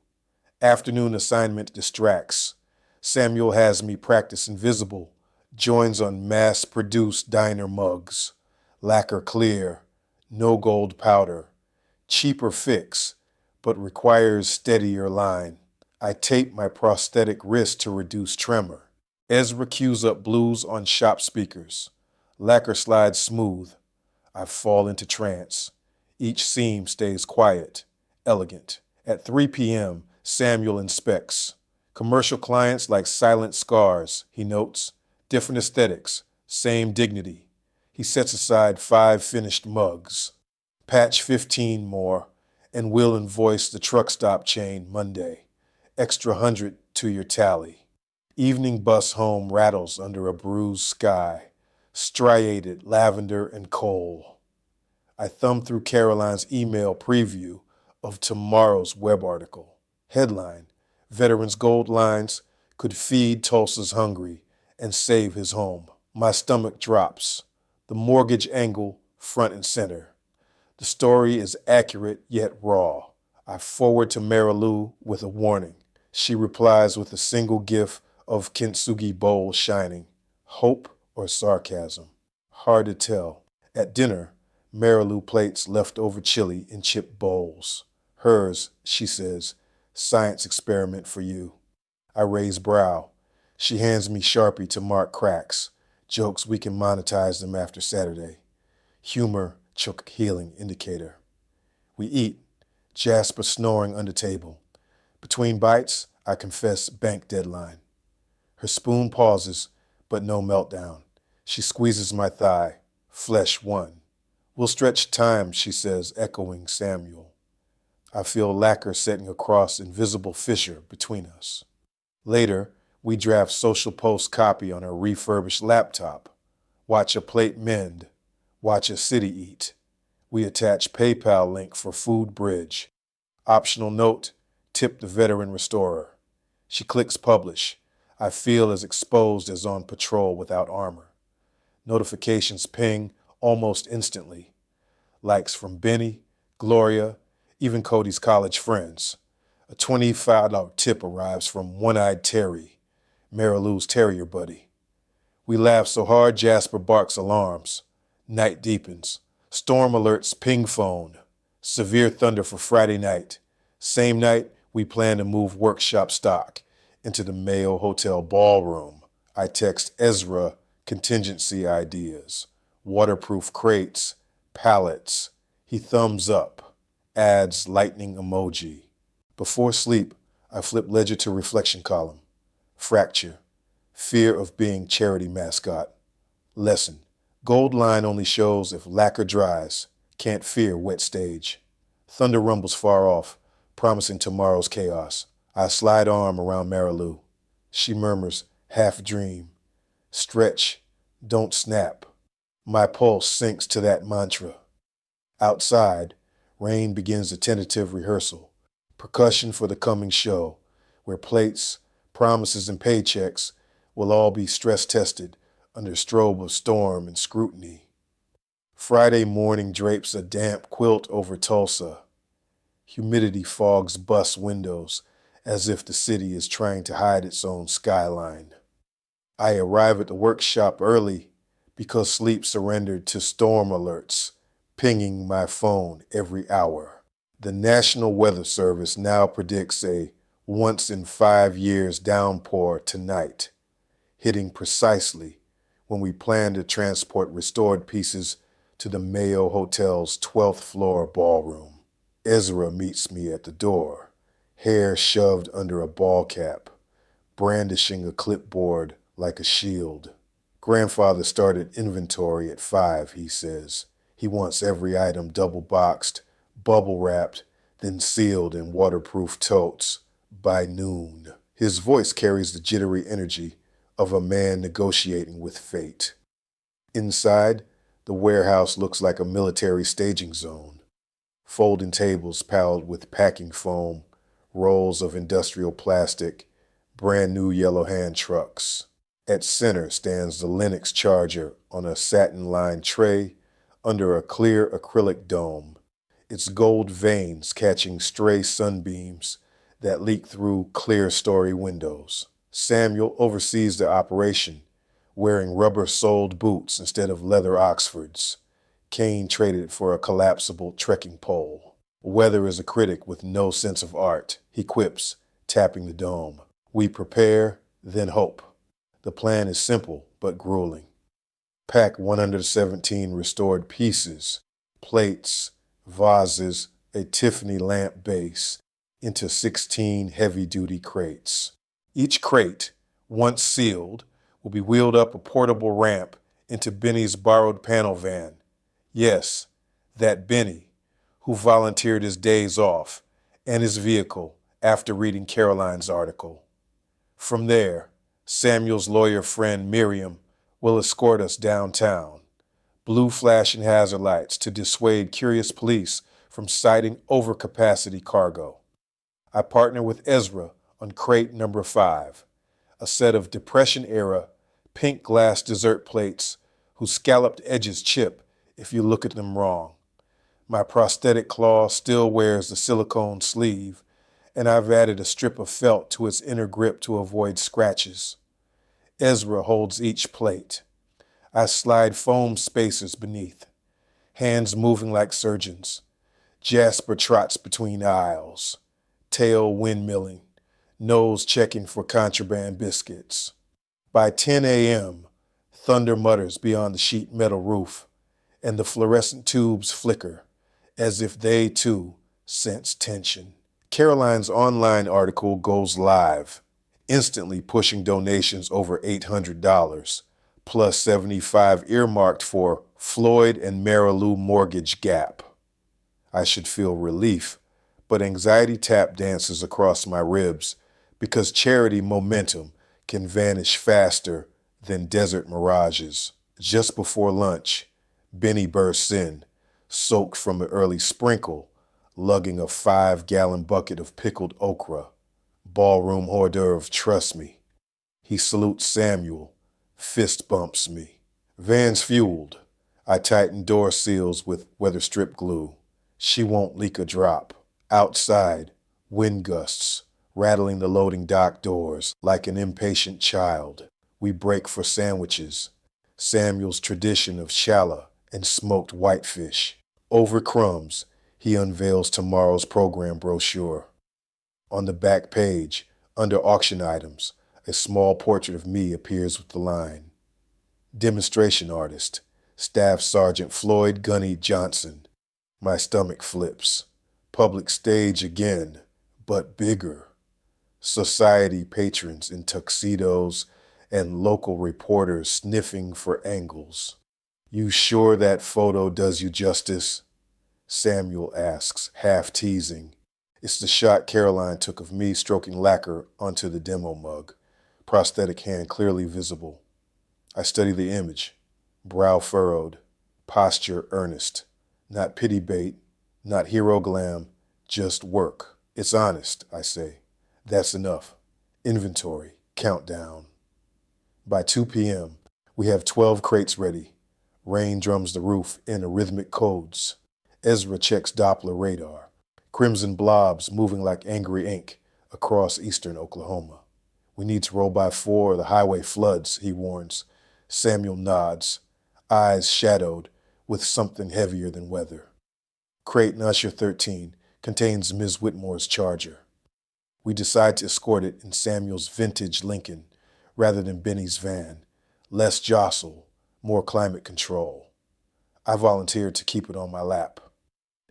Afternoon assignment distracts. Samuel has me practice invisible. Joins on mass-produced diner mugs. Lacquer clear. No gold powder. Cheaper fix, but requires steadier line. I tape my prosthetic wrist to reduce tremor. Ezra cues up blues on shop speakers. Lacquer slides smooth. I fall into trance. Each seam stays quiet, elegant. At 3 p.m., Samuel inspects. Commercial clients like silent scars, he notes. Different aesthetics, same dignity. He sets aside 5 finished mugs. Patch 15 more, and we'll invoice the truck stop chain Monday. Extra 100 to your tally. Evening bus home rattles under a bruised sky, striated lavender and coal. I thumb through Caroline's email preview of tomorrow's web article. Headline, Veterans Gold Lines could feed Tulsa's hungry and save his home. My stomach drops. The mortgage angle front and center. The story is accurate yet raw. I forward to Marilou with a warning. She replies with a single gif of kintsugi bowl shining. Hope or sarcasm? Hard to tell. At dinner, Marilou plates leftover chili in chip bowls. Hers, she says, science experiment for you. I raise brow. She hands me Sharpie to mark cracks. Jokes we can monetize them after Saturday. Humor, choke healing indicator. We eat, Jasper snoring under table. Between bites, I confess bank deadline. Her spoon pauses, but no meltdown. She squeezes my thigh, flesh won. We'll stretch time, she says, echoing Samuel. I feel lacquer setting across invisible fissure between us. Later, we draft social post copy on her refurbished laptop. Watch a plate mend. Watch a city eat. We attach PayPal link for food bridge. Optional note, tip the veteran restorer. She clicks publish. I feel as exposed as on patrol without armor. Notifications ping almost instantly. Likes from Benny, Gloria, even Cody's college friends. A $25 tip arrives from One-Eyed Terry, Marilou's terrier buddy. We laugh so hard Jasper barks alarms. Night deepens. Storm alerts ping phone. Severe thunder for Friday night. Same night, we plan to move workshop stock into the Mayo Hotel ballroom. I text Ezra contingency ideas, waterproof crates, pallets. He thumbs up, adds lightning emoji. Before sleep, I flip ledger to reflection column. Fracture. Fear of being charity mascot. Lesson. Gold line only shows if lacquer dries. Can't fear wet stage. Thunder rumbles far off, promising tomorrow's chaos. I slide arm around Marilou. She murmurs, half dream. Stretch, don't snap. My pulse sinks to that mantra. Outside, rain begins a tentative rehearsal. Percussion for the coming show, where plates, promises, and paychecks will all be stress tested under strobe of storm and scrutiny. Friday morning drapes a damp quilt over Tulsa. Humidity fogs bus windows as if the city is trying to hide its own skyline. I arrive at the workshop early because sleep surrendered to storm alerts, pinging my phone every hour. The National Weather Service now predicts a once-in-5 years downpour tonight, hitting precisely when we plan to transport restored pieces to the Mayo Hotel's 12th floor ballroom. Ezra meets me at the door, hair shoved under a ball cap, brandishing a clipboard like a shield. Grandfather started inventory at 5, he says. He wants every item double-boxed, bubble-wrapped, then sealed in waterproof totes by noon. His voice carries the jittery energy of a man negotiating with fate. Inside, the warehouse looks like a military staging zone. Folding tables piled with packing foam, rolls of industrial plastic, brand new yellow hand trucks. At center stands the Linux charger on a satin-lined tray under a clear acrylic dome, its gold veins catching stray sunbeams that leak through clear story windows. Samuel oversees the operation, wearing rubber-soled boots instead of leather Oxfords. Kane traded for a collapsible trekking pole. Weather is a critic with no sense of art, he quips, tapping the dome. We prepare, then hope. The plan is simple but grueling. Pack 117 restored pieces, plates, vases, a Tiffany lamp base, into 16 heavy-duty crates. Each crate, once sealed, will be wheeled up a portable ramp into Benny's borrowed panel van. Yes, that Benny, who volunteered his days off and his vehicle after reading Caroline's article. From there, Samuel's lawyer friend Miriam will escort us downtown, blue flashing hazard lights to dissuade curious police from sighting overcapacity cargo. I partner with Ezra on crate number 5, a set of Depression-era pink glass dessert plates whose scalloped edges chip if you look at them wrong. My prosthetic claw still wears the silicone sleeve, and I've added a strip of felt to its inner grip to avoid scratches. Ezra holds each plate. I slide foam spacers beneath, hands moving like surgeons. Jasper trots between aisles, tail windmilling, nose checking for contraband biscuits. By 10 a.m., thunder mutters beyond the sheet metal roof, and the fluorescent tubes flicker, as if they, too, sense tension. Caroline's online article goes live, instantly pushing donations over $800, plus $75 earmarked for Floyd and Marilou mortgage gap. I should feel relief, but anxiety tap dances across my ribs because charity momentum can vanish faster than desert mirages. Just before lunch, Benny bursts in, soaked from an early sprinkle, lugging a 5-gallon bucket of pickled okra. Ballroom hors d'oeuvre, trust me. He salutes Samuel, fist bumps me. Van's fueled. I tighten door seals with weather strip glue. She won't leak a drop. Outside, wind gusts, rattling the loading dock doors like an impatient child. We break for sandwiches. Samuel's tradition of challah and smoked whitefish. Over crumbs, he unveils tomorrow's program brochure. On the back page, under auction items, A small portrait of me appears with the line, "Demonstration artist, Staff Sergeant Floyd Gunny Johnson." My stomach flips. Public stage again, but bigger. Society patrons in tuxedos and local reporters sniffing for angles. "You sure that photo does you justice?" Samuel asks, half teasing. It's the shot Caroline took of me stroking lacquer onto the demo mug, prosthetic hand clearly visible. I study the image, brow furrowed, posture earnest. Not pity bait, not hero glam, just work. It's honest, I say. That's enough. Inventory, countdown. By 2 p.m., we have 12 crates ready. Rain drums the roof in rhythmic codes. Ezra checks Doppler radar. Crimson blobs moving like angry ink across eastern Oklahoma. "We need to roll by 4 or the highway floods," he warns. Samuel nods, eyes shadowed with something heavier than weather. Crate Usher 13 contains Ms. Whitmore's Charger. We decide to escort it in Samuel's vintage Lincoln rather than Benny's van. Less jostle, more climate control. I volunteered to keep it on my lap.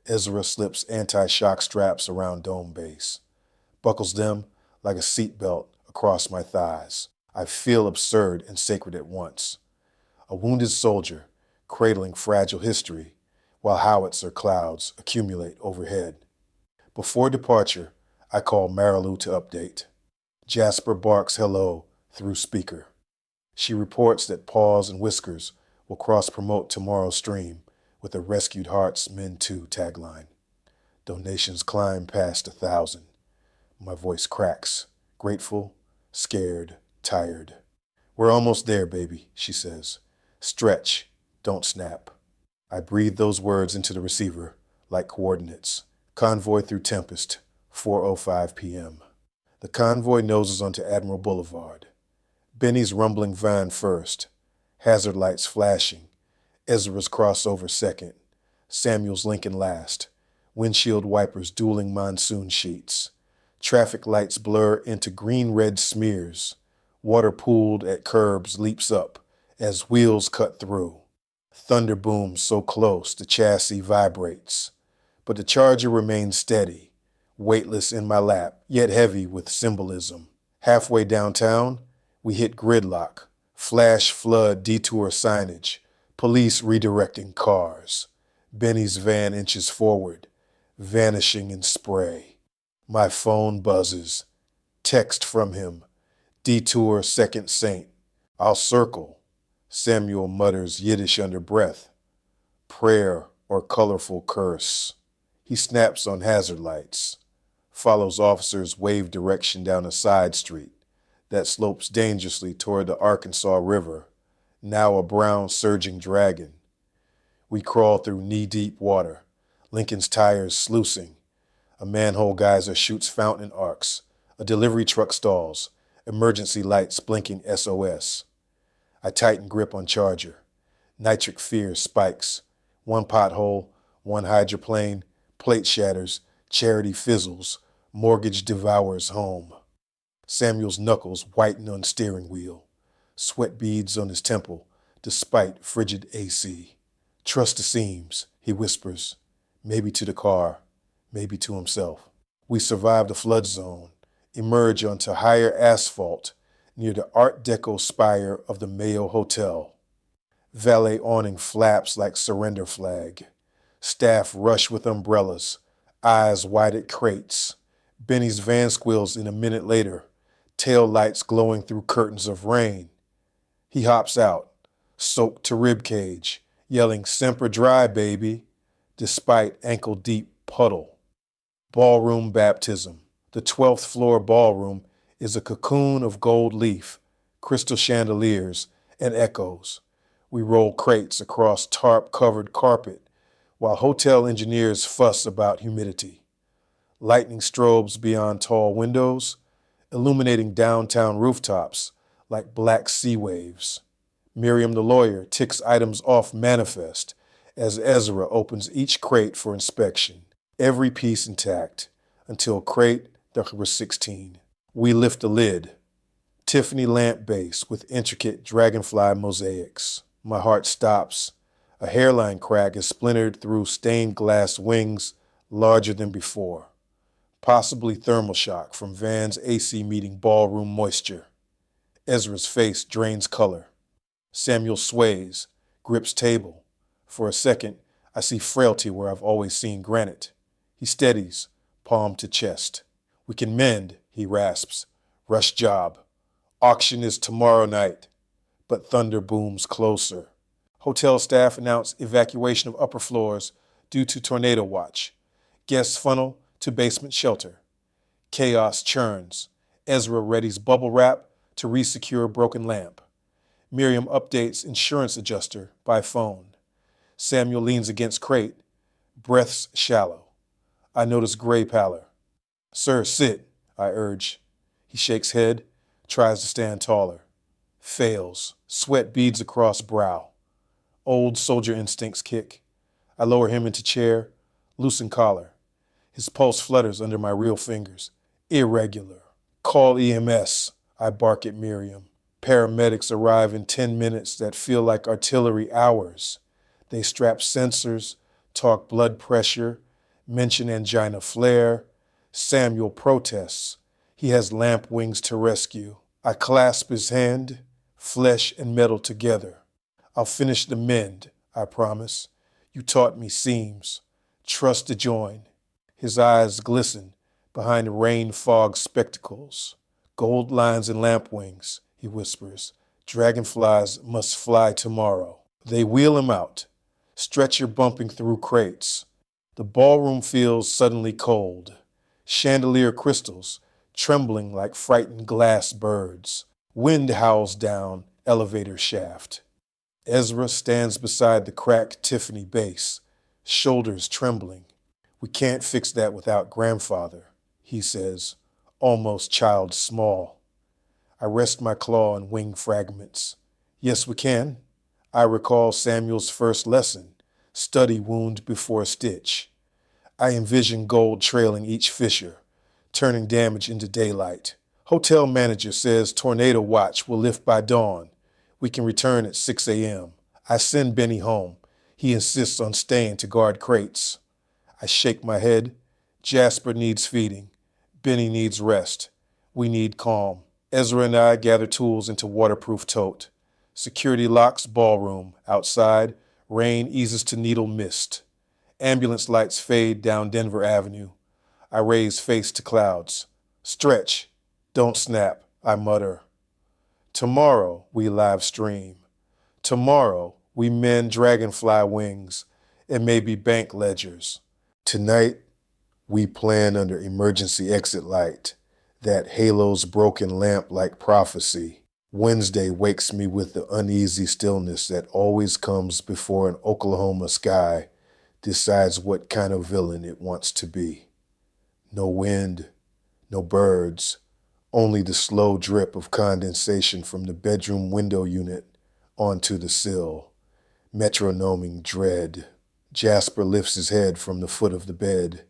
Ezra slips anti-shock straps around dome base, buckles them like a seatbelt across my thighs. I feel absurd and sacred at once. A wounded soldier cradling fragile history while howitzer clouds accumulate overhead. Before departure, I call Marilu to update. Jasper barks hello through speaker. She reports that Paws and Whiskers will cross-promote tomorrow's stream with a Rescued Hearts Men Too tagline. Donations climb past 1,000. My voice cracks, grateful, scared, tired. "We're almost there, baby," she says. "Stretch, don't snap." I breathe those words into the receiver like coordinates. Convoy through Tempest, 4:05 p.m. The convoy noses onto Admiral Boulevard. Benny's rumbling van first, hazard lights flashing, Ezra's crossover second, Samuel's Lincoln last, windshield wipers dueling monsoon sheets. Traffic lights blur into green-red smears. Water pooled at curbs leaps up as wheels cut through. Thunder booms so close the chassis vibrates. But the Charger remains steady, weightless in my lap, yet heavy with symbolism. Halfway downtown, we hit gridlock, flash flood detour signage, police redirecting cars. Benny's van inches forward, vanishing in spray. My phone buzzes. Text from him. "Detour Second Saint. I'll circle." Samuel mutters Yiddish under breath. Prayer or colorful curse. He snaps on hazard lights. Follows officers' wave direction down a side street that slopes dangerously toward the Arkansas River, now a brown surging dragon. We crawl through knee-deep water, Lincoln's tires sluicing. A manhole geyser shoots fountain arcs. A delivery truck stalls, emergency lights blinking SOS. I tighten grip on Charger. Nitric fear spikes. One pothole, one hydroplane, plate shatters, charity fizzles, mortgage devours home. Samuel's knuckles whiten on steering wheel. Sweat beads on his temple, despite frigid AC. "Trust the seams," he whispers, maybe to the car, maybe to himself. We survive the flood zone, emerge onto higher asphalt near the Art Deco spire of the Mayo Hotel. Valet awning flaps like surrender flag. Staff rush with umbrellas, eyes wide at crates. Benny's van squeals in a minute later, tail lights glowing through curtains of rain. He hops out, soaked to ribcage, yelling "Semper Dry, baby," despite ankle-deep puddle. Ballroom baptism. The 12th floor ballroom is a cocoon of gold leaf, crystal chandeliers, and echoes. We roll crates across tarp-covered carpet while hotel engineers fuss about humidity. Lightning strobes beyond tall windows, illuminating downtown rooftops like black sea waves. Miriam the lawyer ticks items off manifest as Ezra opens each crate for inspection, every piece intact, until crate number 16. We lift the lid. Tiffany lamp base with intricate dragonfly mosaics. My heart stops. A hairline crack is splintered through stained glass wings larger than before. Possibly thermal shock from Van's AC meeting ballroom moisture. Ezra's face drains color. Samuel sways, grips table. For a second, I see frailty where I've always seen granite. He steadies, palm to chest. We can mend, he rasps. Rush job. Auction is tomorrow night. But thunder booms closer. Hotel staff announce evacuation of upper floors due to tornado watch. Guests funnel to basement shelter. Chaos churns. Ezra readies bubble wrap to resecure broken lamp. Miriam updates insurance adjuster by phone. Samuel leans against crate, breaths shallow. I notice gray pallor. Sir, sit, I urge. He shakes head, tries to stand taller. Fails. Sweat beads across brow. Old soldier instincts kick. I lower him into chair, loosen collar. His pulse flutters under my real fingers. Irregular. Call EMS, I bark at Miriam. Paramedics arrive in 10 minutes that feel like artillery hours. They strap sensors, talk blood pressure, mention angina flare. Samuel protests. He has lamp wings to rescue. I clasp his hand, flesh and metal together. I'll finish the mend, I promise. You taught me seams. Trust to join. His eyes glisten behind rain-fog spectacles. Gold lines and lamp wings, he whispers. Dragonflies must fly tomorrow. They wheel him out, stretcher bumping through crates. The ballroom feels suddenly cold. Chandelier crystals trembling like frightened glass birds. Wind howls down elevator shaft. Ezra stands beside the cracked Tiffany base, shoulders trembling. We can't fix that without grandfather, he says, almost child small. I rest my claw on wing fragments. Yes, we can. I recall Samuel's first lesson, study wound before stitch. I envision gold trailing each fissure, turning damage into daylight. Hotel manager says tornado watch will lift by dawn. We can return at 6 a.m. I send Benny home. He insists on staying to guard crates. I shake my head. Jasper needs feeding. Benny needs rest. We need calm. Ezra and I gather tools into waterproof tote. Security locks ballroom. Outside, rain eases to needle mist. Ambulance lights fade down Denver Avenue. I raise face to clouds. Stretch. Don't snap, I mutter. Tomorrow we live stream. Tomorrow we mend dragonfly wings and maybe bank ledgers. Tonight we plan under emergency exit light, that halo's broken lamp like prophecy. Wednesday wakes me with the uneasy stillness that always comes before an Oklahoma sky decides what kind of villain it wants to be. No wind, no birds, only the slow drip of condensation from the bedroom window unit onto the sill, metronoming dread. Jasper lifts his head from the foot of the bed,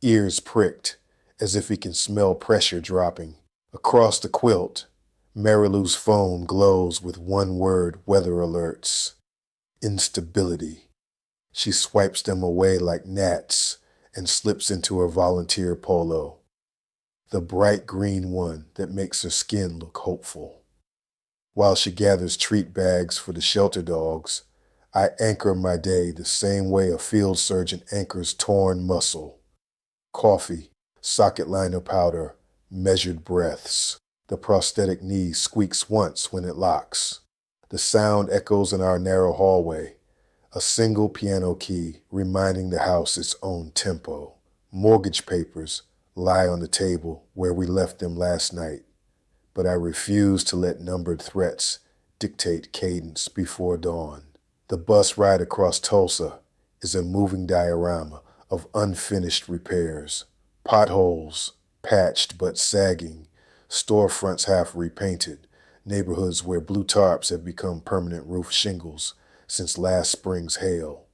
ears pricked, as if he can smell pressure dropping. Across the quilt, Marilou's phone glows with one-word weather alerts. Instability. She swipes them away like gnats and slips into her volunteer polo, the bright green one that makes her skin look hopeful. While she gathers treat bags for the shelter dogs, I anchor my day the same way a field surgeon anchors torn muscle. Coffee, socket liner powder, measured breaths. The prosthetic knee squeaks once when it locks. The sound echoes in our narrow hallway, a single piano key reminding the house its own tempo. Mortgage papers lie on the table where we left them last night, but I refuse to let numbered threats dictate cadence before dawn. The bus ride across Tulsa is a moving diorama of unfinished repairs. Potholes, patched but sagging, storefronts half repainted, neighborhoods where blue tarps have become permanent roof shingles since last spring's hail.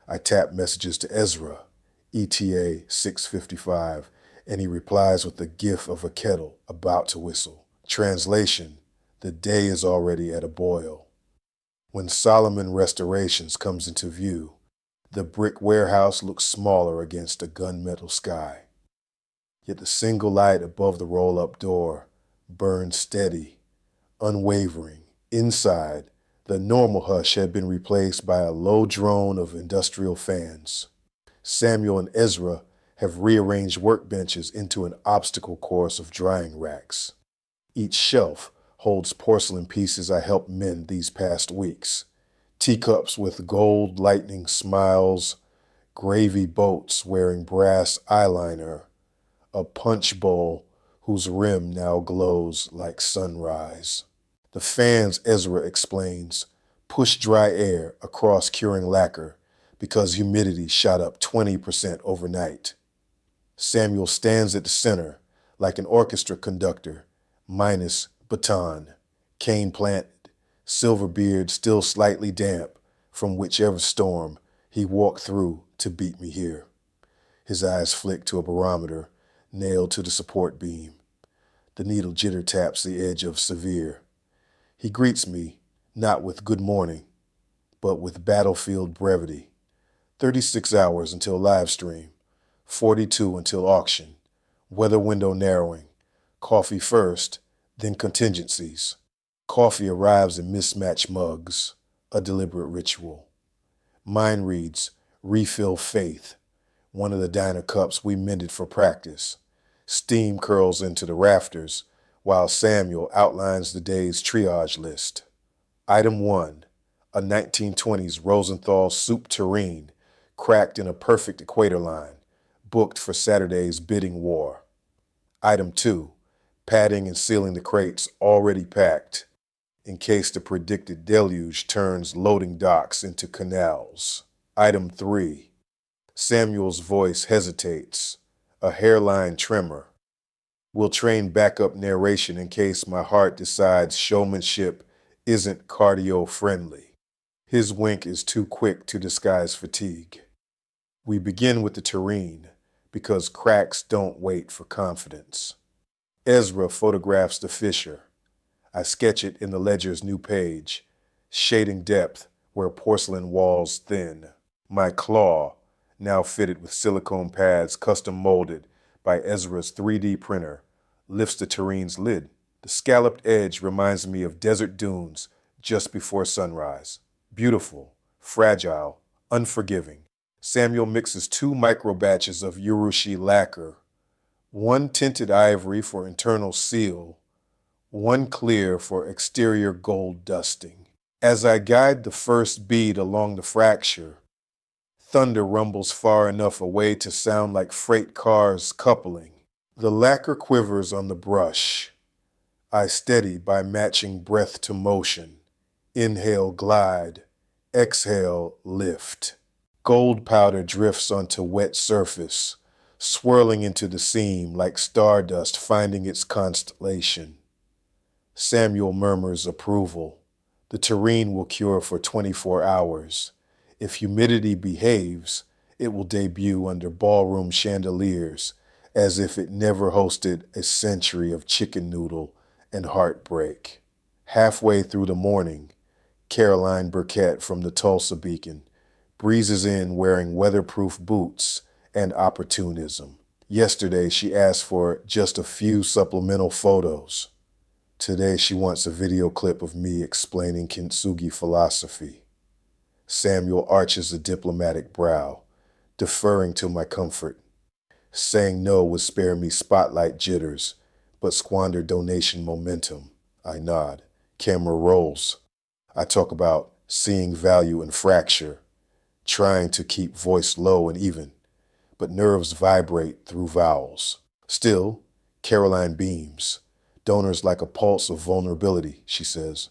I tap messages to Ezra, ETA 6:55, and he replies with the gif of a kettle about to whistle. Translation: the day is already at a boil. When Solomon Restorations comes into view, the brick warehouse looks smaller against a gunmetal sky. Yet the single light above the roll-up door burns steady, unwavering. Inside, the normal hush had been replaced by a low drone of industrial fans. Samuel and Ezra have rearranged workbenches into an obstacle course of drying racks. Each shelf holds porcelain pieces I helped mend these past weeks. Teacups with gold lightning smiles, gravy boats wearing brass eyeliner, a punch bowl whose rim now glows like sunrise. The fans, Ezra explains, push dry air across curing lacquer because humidity shot up 20% overnight. Samuel stands at the center like an orchestra conductor, minus baton, cane planted, silver beard still slightly damp from whichever storm he walked through to beat me here. His eyes flick to a barometer nailed to the support beam. The needle jitter taps the edge of severe. He greets me, not with good morning, but with battlefield brevity. 36 hours until live stream, 42 until auction, weather window narrowing, coffee first, then contingencies. Coffee arrives in mismatched mugs, a deliberate ritual. Mine reads, refill faith, one of the diner cups we mended for practice. Steam curls into the rafters, while Samuel outlines the day's triage list. Item 1, a 1920s Rosenthal soup tureen, cracked in a perfect equator line, booked for Saturday's bidding war. Item 2, padding and sealing the crates already packed, in case the predicted deluge turns loading docks into canals. Item 3, Samuel's voice hesitates, a hairline tremor. We'll train backup narration in case my heart decides showmanship isn't cardio-friendly. His wink is too quick to disguise fatigue. We begin with the tureen, because cracks don't wait for confidence. Ezra photographs the fissure. I sketch it in the ledger's new page, shading depth where porcelain walls thin. My claw, now fitted with silicone pads custom molded by Ezra's 3D printer, lifts the tureen's lid. The scalloped edge reminds me of desert dunes just before sunrise. Beautiful, fragile, unforgiving. Samuel mixes 2 micro batches of urushi lacquer, 1 tinted ivory for internal seal, 1 clear for exterior gold dusting. As I guide the first bead along the fracture, thunder rumbles far enough away to sound like freight cars coupling. The lacquer quivers on the brush. I steady by matching breath to motion. Inhale, glide. Exhale, lift. Gold powder drifts onto wet surface, swirling into the seam like stardust finding its constellation. Samuel murmurs approval. The tureen will cure for 24 hours. If humidity behaves, it will debut under ballroom chandeliers, as if it never hosted a century of chicken noodle and heartbreak. Halfway through the morning, Caroline Burkett from the Tulsa Beacon breezes in wearing weatherproof boots and opportunism. Yesterday, she asked for just a few supplemental photos. Today, she wants a video clip of me explaining kintsugi philosophy. Samuel arches a diplomatic brow, deferring to my comfort. Saying no would spare me spotlight jitters, but squander donation momentum. I nod. Camera rolls. I talk about seeing value in fracture, trying to keep voice low and even, but nerves vibrate through vowels. Still, Caroline beams. Donors like a pulse of vulnerability, she says.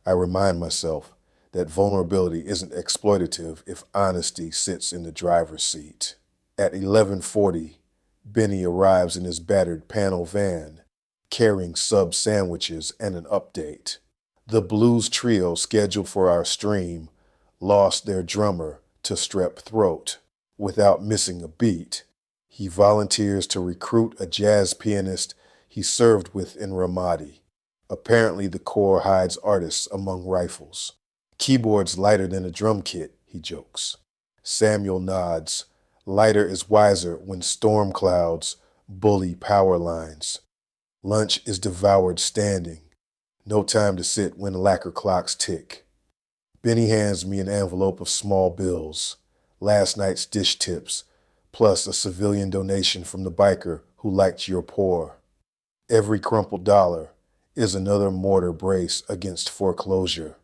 I remind myself that vulnerability isn't exploitative if honesty sits in the driver's seat. At 11:40, Benny arrives in his battered panel van, carrying sub sandwiches and an update. The blues trio scheduled for our stream lost their drummer to strep throat. Without missing a beat, he volunteers to recruit a jazz pianist he served with in Ramadi. Apparently the Corps hides artists among rifles. Keyboard's lighter than a drum kit, he jokes. Samuel nods. Lighter is wiser when storm clouds bully power lines. Lunch is devoured standing. No time to sit when lacquer clocks tick. Benny hands me an envelope of small bills, last night's dish tips, plus a civilian donation from the biker who liked your pour. Every crumpled dollar is another mortar brace against foreclosure.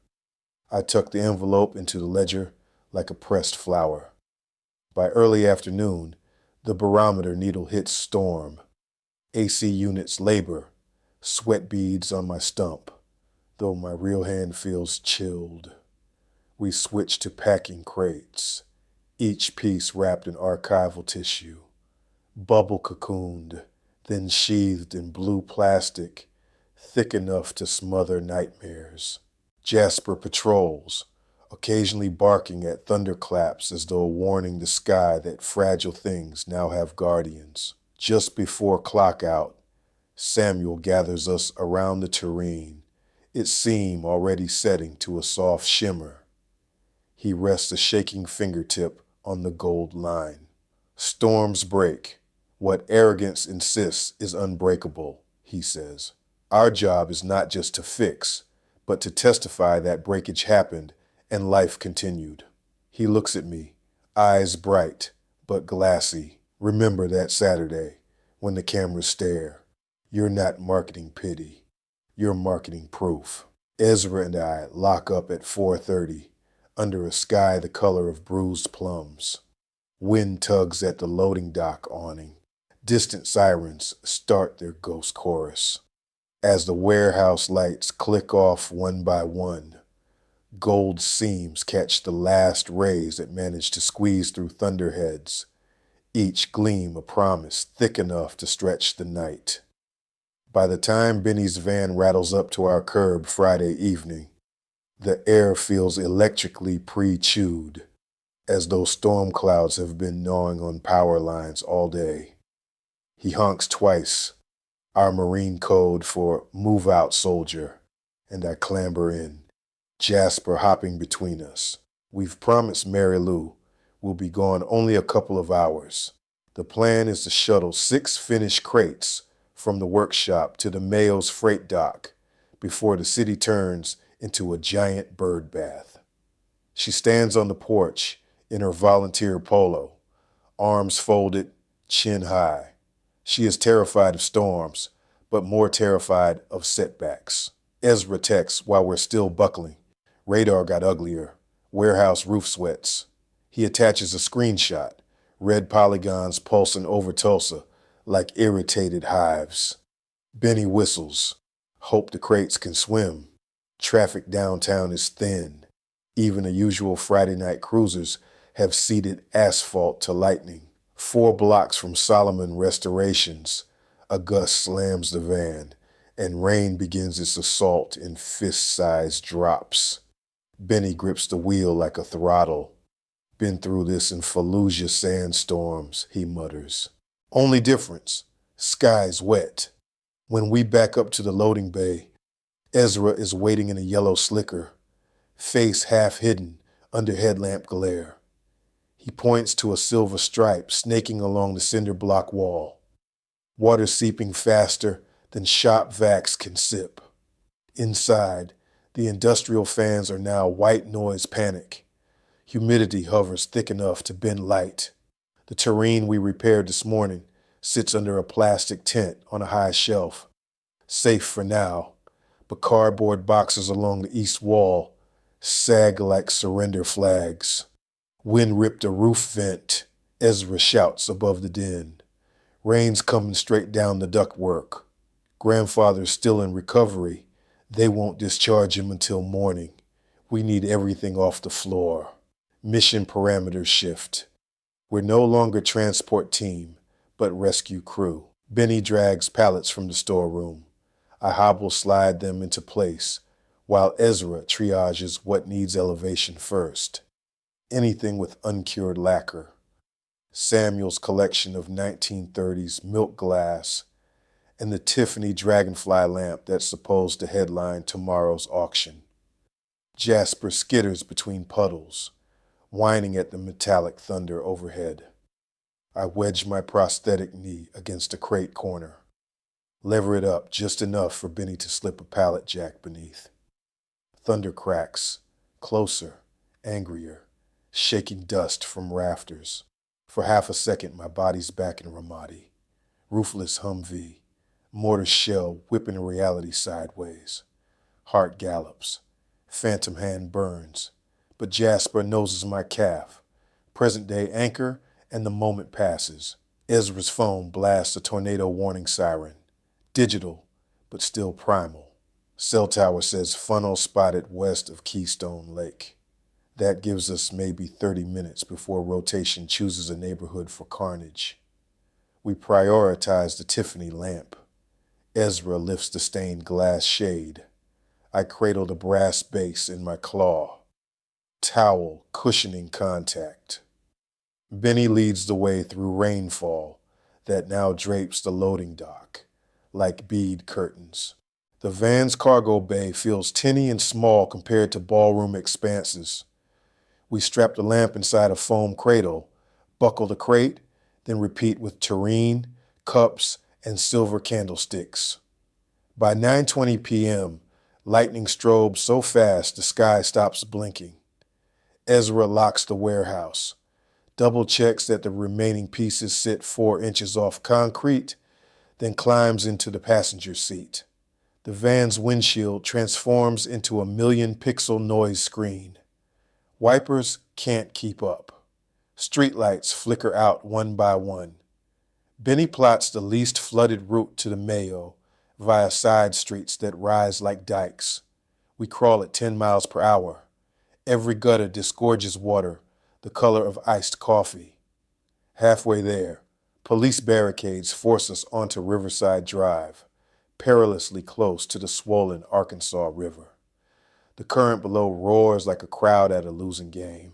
I tuck the envelope into the ledger like a pressed flower. By early afternoon, the barometer needle hits storm. AC units labor, sweat beads on my stump, though my real hand feels chilled. We switch to packing crates, each piece wrapped in archival tissue, bubble cocooned, then sheathed in blue plastic, thick enough to smother nightmares. Jasper patrols, occasionally barking at thunderclaps as though warning the sky that fragile things now have guardians. Just before clock out, Samuel gathers us around the terrain, its seam already setting to a soft shimmer. He rests a shaking fingertip on the gold line. Storms break. What arrogance insists is unbreakable, he says. Our job is not just to fix, but to testify that breakage happened and life continued. He looks at me, eyes bright but glassy. Remember that Saturday when the cameras stare. You're not marketing pity. You're marketing proof. Ezra and I lock up at 4:30 under a sky the color of bruised plums. Wind tugs at the loading dock awning. Distant sirens start their ghost chorus. As the warehouse lights click off one by one, gold seams catch the last rays that manage to squeeze through thunderheads, each gleam a promise thick enough to stretch the night. By the time Benny's van rattles up to our curb Friday evening, the air feels electrically pre-chewed, as though storm clouds have been gnawing on power lines all day. He honks twice, our Marine code for move out soldier, and I clamber in, Jasper hopping between us. We've promised Mary Lou we'll be gone only a couple of hours. The plan is to shuttle 6 finished crates from the workshop to the Mayo's freight dock before the city turns into a giant bird bath. She stands on the porch in her volunteer polo, arms folded, chin high. She is terrified of storms, but more terrified of setbacks. Ezra texts while we're still buckling. Radar got uglier. Warehouse roof sweats. He attaches a screenshot. Red polygons pulsing over Tulsa like irritated hives. Benny whistles. Hope the crates can swim. Traffic downtown is thin. Even the usual Friday night cruisers have seeded asphalt to lightning. 4 blocks from Solomon Restorations, a gust slams the van, and rain begins its assault in fist-sized drops. Benny grips the wheel like a throttle. Been through this in Fallujah sandstorms, he mutters. Only difference, sky's wet. When we back up to the loading bay, Ezra is waiting in a yellow slicker, face half hidden under headlamp glare. He points to a silver stripe snaking along the cinder block wall. Water seeping faster than shop vacs can sip. Inside, the industrial fans are now white noise panic. Humidity hovers thick enough to bend light. The terrain we repaired this morning sits under a plastic tent on a high shelf. Safe for now, but cardboard boxes along the east wall sag like surrender flags. Wind ripped a roof vent, Ezra shouts above the din. Rain's coming straight down the ductwork. Grandfather's still in recovery. They won't discharge him until morning. We need everything off the floor. Mission parameters shift. We're no longer transport team, but rescue crew. Benny drags pallets from the storeroom. I hobble slide them into place, while Ezra triages what needs elevation first. Anything with uncured lacquer. Samuel's collection of 1930s milk glass and the Tiffany dragonfly lamp that's supposed to headline tomorrow's auction. Jasper skitters between puddles, whining at the metallic thunder overhead. I wedge my prosthetic knee against a crate corner, lever it up just enough for Benny to slip a pallet jack beneath. Thunder cracks, closer, angrier, shaking dust from rafters. For half a second, my body's back in Ramadi. Roofless Humvee, mortar shell whipping reality sideways. Heart gallops, phantom hand burns, but Jasper noses my calf. Present day anchor, and the moment passes. Ezra's phone blasts a tornado warning siren. Digital, but still primal. Cell tower says funnel spotted west of Keystone Lake. That gives us maybe 30 minutes before rotation chooses a neighborhood for carnage. We prioritize the Tiffany lamp. Ezra lifts the stained glass shade. I cradle the brass base in my claw. Towel cushioning contact. Benny leads the way through rainfall that now drapes the loading dock like bead curtains. The van's cargo bay feels tinny and small compared to ballroom expanses. We strap the lamp inside a foam cradle, buckle the crate, then repeat with tureen, cups, and silver candlesticks. By 9:20 p.m., lightning strobes so fast the sky stops blinking. Ezra locks the warehouse, double checks that the remaining pieces sit 4 inches off concrete, then climbs into the passenger seat. The van's windshield transforms into a 1,000,000-pixel noise screen. Wipers can't keep up. Streetlights flicker out one by one. Benny plots the least flooded route to the Mayo via side streets that rise like dikes. We crawl at 10 miles per hour. Every gutter disgorges water, the color of iced coffee. Halfway there, police barricades force us onto Riverside Drive, perilously close to the swollen Arkansas River. The current below roars like a crowd at a losing game.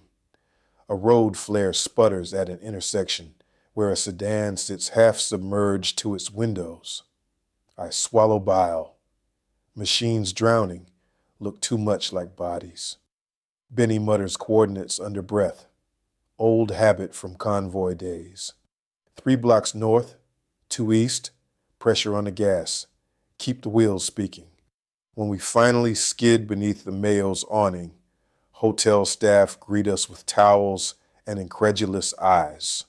A road flare sputters at an intersection where a sedan sits half submerged to its windows. I swallow bile. Machines drowning look too much like bodies. Benny mutters coordinates under breath. Old habit from convoy days. 3 blocks north, 2 east, pressure on the gas. Keep the wheels speaking. When we finally skid beneath the Mayo's awning, hotel staff greet us with towels and incredulous eyes.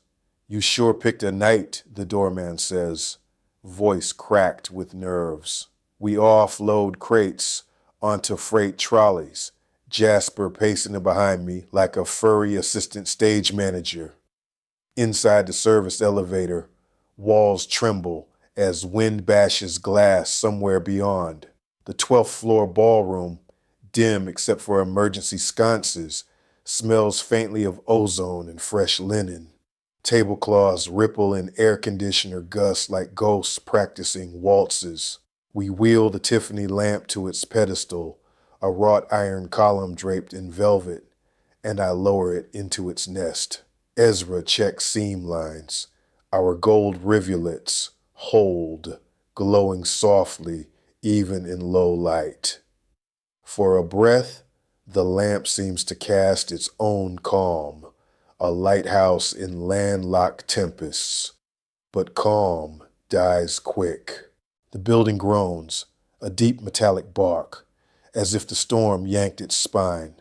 "You sure picked a night," the doorman says, voice cracked with nerves. We offload crates onto freight trolleys, Jasper pacing behind me like a furry assistant stage manager. Inside the service elevator, walls tremble as wind bashes glass somewhere beyond. The 12th floor ballroom, dim except for emergency sconces, smells faintly of ozone and fresh linen. Tablecloths ripple in air conditioner gusts like ghosts practicing waltzes. We wheel the Tiffany lamp to its pedestal, a wrought iron column draped in velvet, and I lower it into its nest. Ezra checks seam lines. Our gold rivulets hold, glowing softly even in low light. For a breath, the lamp seems to cast its own calm, a lighthouse in landlocked tempests. But calm dies quick. The building groans, a deep metallic bark, as if the storm yanked its spine.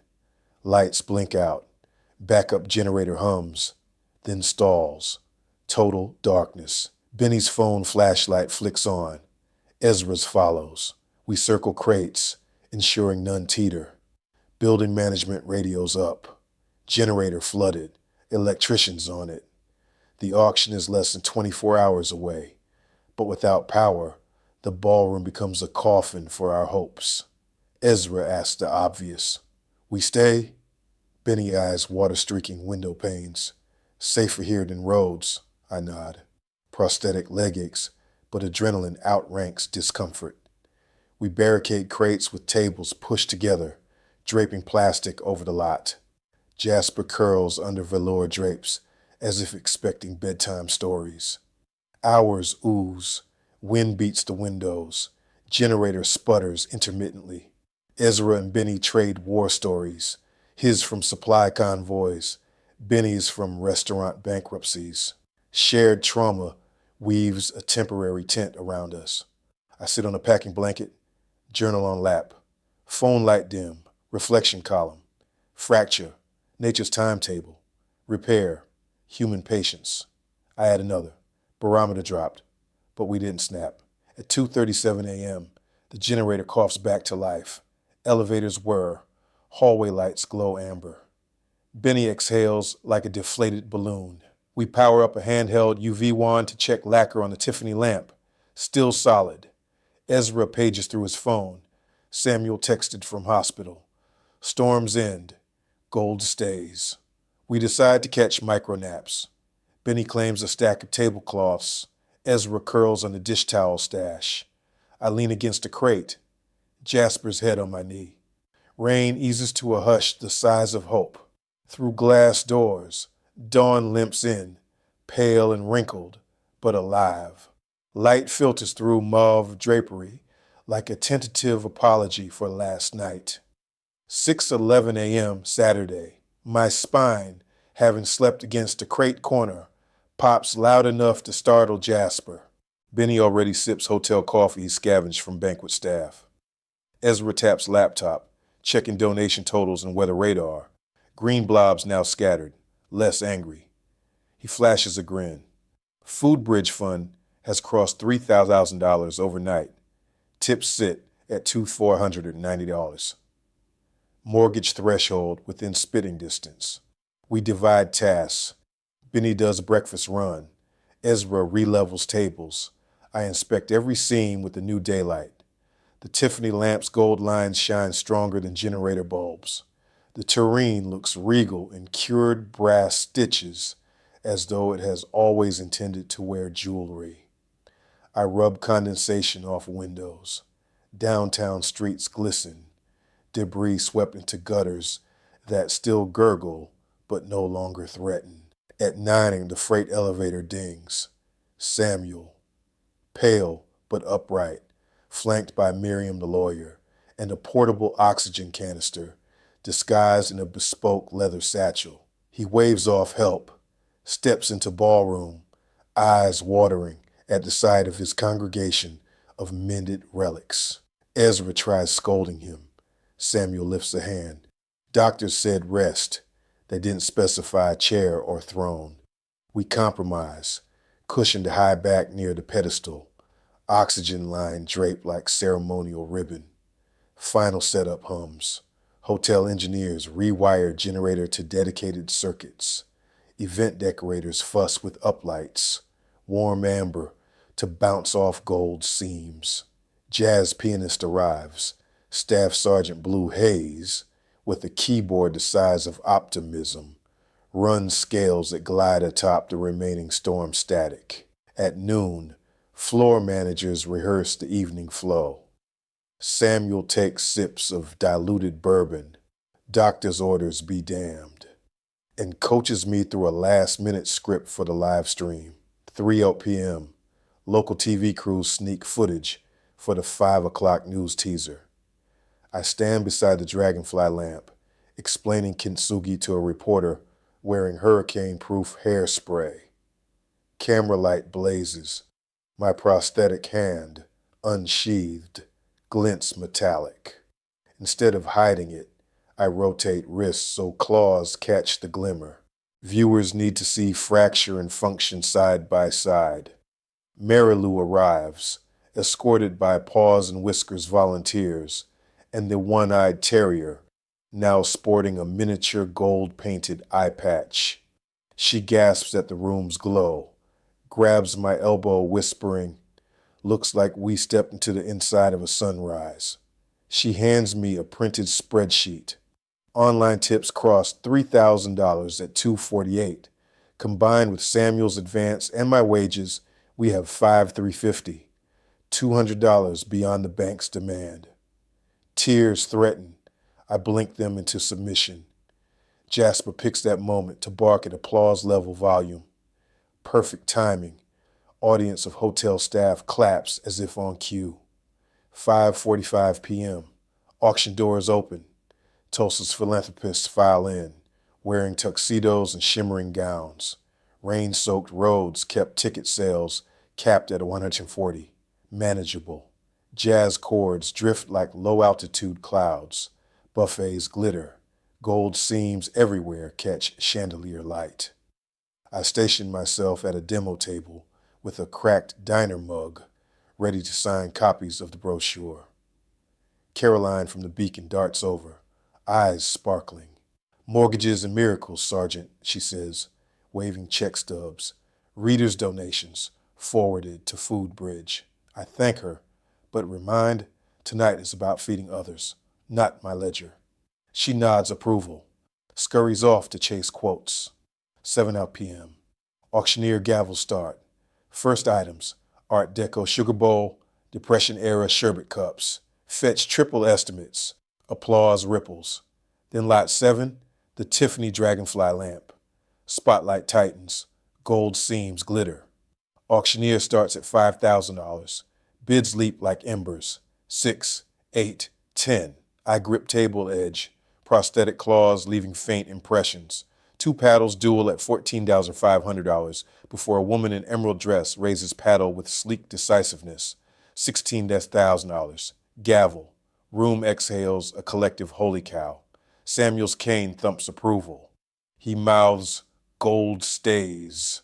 Lights blink out. Backup generator hums, then stalls. Total darkness. Benny's phone flashlight flicks on. Ezra's follows. We circle crates, ensuring none teeter. Building management radios up. Generator flooded. Electricians on it. The auction is less than 24 hours away. But without power, the ballroom becomes a coffin for our hopes. Ezra asks the obvious. "We stay?" Benny eyes water-streaking window panes. "Safer here than roads," I nod. Prosthetic leg aches, but adrenaline outranks discomfort. We barricade crates with tables pushed together, draping plastic over the lot. Jasper curls under velour drapes, as if expecting bedtime stories. Hours ooze. Wind beats the windows. Generator sputters intermittently. Ezra and Benny trade war stories. His from supply convoys. Benny's from restaurant bankruptcies. Shared trauma weaves a temporary tent around us. I sit on a packing blanket, journal on lap. Phone light dim, reflection column. Fracture, nature's timetable. Repair, human patience. I add another. Barometer dropped, but we didn't snap. At 2:37 a.m., the generator coughs back to life. Elevators whir. Hallway lights glow amber. Benny exhales like a deflated balloon. We power up a handheld UV wand to check lacquer on the Tiffany lamp. Still solid. Ezra pages through his phone. Samuel texted from hospital. Storms end. Gold stays. We decide to catch micro naps. Benny claims a stack of tablecloths. Ezra curls on the dish towel stash. I lean against a crate. Jasper's head on my knee. Rain eases to a hush the size of hope. Through glass doors, dawn limps in, pale and wrinkled, but alive. Light filters through mauve drapery like a tentative apology for last night. 6:11 a.m. Saturday. My spine, having slept against a crate corner, pops loud enough to startle Jasper. Benny already sips hotel coffee scavenged from banquet staff. Ezra taps laptop, checking donation totals and weather radar. Green blobs now scattered, less angry. He flashes a grin. Food Bridge Fund has crossed $3,000 overnight. Tips sit at $2,490. Mortgage threshold within spitting distance. We divide tasks. Benny does breakfast run. Ezra relevels tables. I inspect every scene with the new daylight. The Tiffany lamp's gold lines shine stronger than generator bulbs. The tureen looks regal in cured brass stitches, as though it has always intended to wear jewelry. I rub condensation off windows. Downtown streets glisten. Debris swept into gutters that still gurgle but no longer threaten. At 9, the freight elevator dings. Samuel, pale but upright, flanked by Miriam the lawyer, and a portable oxygen canister disguised in a bespoke leather satchel. He waves off help, steps into ballroom, eyes watering at the sight of his congregation of mended relics. Ezra tries scolding him. Samuel lifts a hand. Doctors said rest. They didn't specify chair or throne. We compromise, cushioned high back near the pedestal, oxygen line draped like ceremonial ribbon. Final setup hums. Hotel engineers rewire generator to dedicated circuits. Event decorators fuss with uplights, warm amber to bounce off gold seams. Jazz pianist arrives, Staff Sergeant Blue Haze, with a keyboard the size of optimism, runs scales that glide atop the remaining storm static. At noon, floor managers rehearse the evening flow. Samuel takes sips of diluted bourbon, doctor's orders be damned, and coaches me through a last-minute script for the live stream. 3 p.m., local TV crews sneak footage for the 5 o'clock news teaser. I stand beside the dragonfly lamp, explaining kintsugi to a reporter wearing hurricane-proof hairspray. Camera light blazes. My prosthetic hand, unsheathed, glints metallic. Instead of hiding it, I rotate wrists so claws catch the glimmer. Viewers need to see fracture and function side by side. Marilou arrives, escorted by Paws and Whiskers volunteers, and the one-eyed terrier, now sporting a miniature gold-painted eye patch. She gasps at the room's glow, grabs my elbow whispering, "Looks like we stepped into the inside of a sunrise." She hands me a printed spreadsheet. Online tips crossed $3,000 at 2:48. Combined with Samuel's advance and my wages, we have $5,350, $200 beyond the bank's demand. Tears threaten. I blink them into submission. Jasper picks that moment to bark at applause-level volume. Perfect timing. Audience of hotel staff claps as if on cue. 5:45 p.m. Auction doors open. Tulsa's philanthropists file in, wearing tuxedos and shimmering gowns. Rain-soaked roads kept ticket sales capped at 140. Manageable. Jazz chords drift like low-altitude clouds. Buffets glitter. Gold seams everywhere catch chandelier light. I station myself at a demo table with a cracked diner mug, ready to sign copies of the brochure. Caroline from the Beacon darts over, eyes sparkling. "Mortgages and miracles, Sergeant," she says, waving check stubs. "Readers' donations, forwarded to Food Bridge." I thank her, but remind, tonight is about feeding others, not my ledger. She nods approval, scurries off to chase quotes. 7 out p.m. Auctioneer gavel start. First items, Art Deco sugar bowl, Depression-era sherbet cups. Fetch triple estimates. Applause ripples. Then lot 7, the Tiffany Dragonfly lamp. Spotlight tightens. Gold seams glitter. Auctioneer starts at $5,000. Bids leap like embers. 6, 8, 10. I grip table edge. Prosthetic claws leaving faint impressions. 2 paddles duel at $14,500 before a woman in emerald dress raises paddle with sleek decisiveness. $16,000. Gavel. Room exhales a collective holy cow. Samuel's cane thumps approval. He mouths, "Gold stays."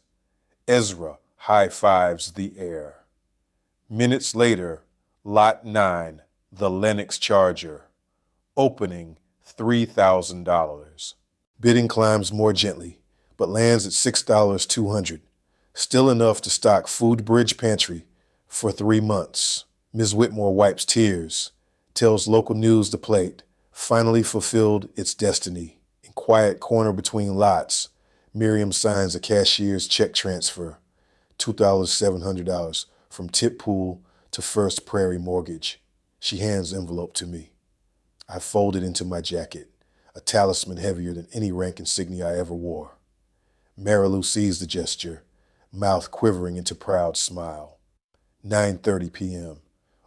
Ezra high-fives the air. Minutes later, Lot 9, the Lennox Charger. Opening, $3,000. Bidding climbs more gently, but lands at $6,200. Still enough to stock Food Bridge Pantry for 3 months. Ms. Whitmore wipes tears, tells local news the plate finally fulfilled its destiny. In quiet corner between lots, Miriam signs a cashier's check transfer, $2,700 from tip pool to First Prairie Mortgage. She hands the envelope to me. I fold it into my jacket, a talisman heavier than any rank insignia I ever wore. Marilou sees the gesture, mouth quivering into proud smile. 9:30 p.m.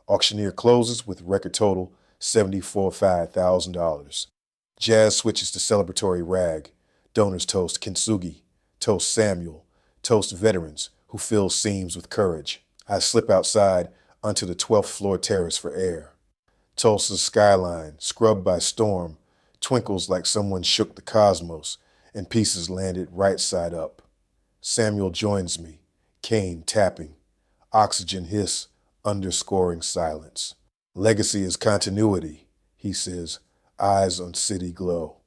Auctioneer closes with record total $74,500. Jazz switches to celebratory rag. Donors toast Kintsugi, toast Samuel, toast veterans who fill seams with courage. I slip outside onto the 12th floor terrace for air. Tulsa's skyline, scrubbed by storm, twinkles like someone shook the cosmos, and pieces landed right side up. Samuel joins me, cane tapping, oxygen hiss, underscoring silence. "Legacy is continuity," he says, eyes on city glow.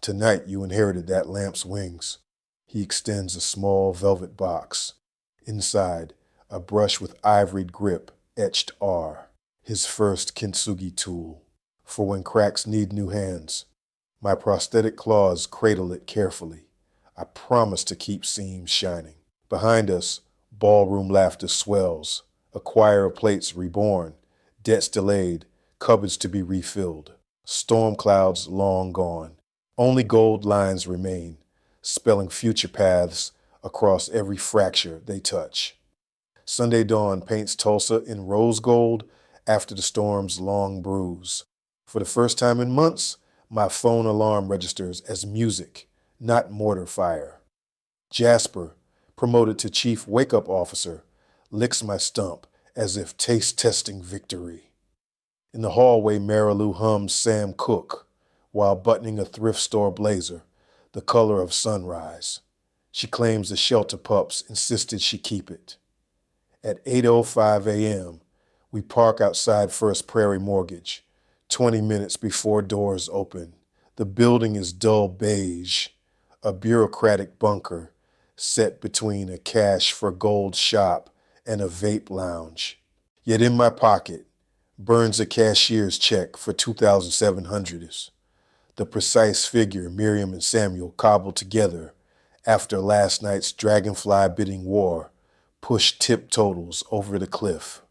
"Tonight you inherited that lamp's wings." He extends a small velvet box. Inside, a brush with ivoried grip, etched R. His first kintsugi tool, for when cracks need new hands. My prosthetic claws cradle it carefully. I promise to keep seams shining. Behind us, ballroom laughter swells. A choir of plates reborn, debts delayed, cupboards to be refilled. Storm clouds long gone. Only gold lines remain, spelling future paths across every fracture they touch. Sunday dawn paints Tulsa in rose gold after the storm's long bruise. For the first time in months, my phone alarm registers as music, not mortar fire. Jasper, promoted to chief wake-up officer, licks my stump as if taste-testing victory. In the hallway, Marilou hums Sam Cooke while buttoning a thrift store blazer, the color of sunrise. She claims the shelter pups insisted she keep it. At 8:05 a.m., we park outside First Prairie Mortgage, 20 minutes before doors open. The building is dull beige, a bureaucratic bunker set between a cash for gold shop and a vape lounge. Yet in my pocket burns a cashier's check for $2,700, the precise figure Miriam and Samuel cobbled together after last night's dragonfly bidding war pushed tip totals over the cliff.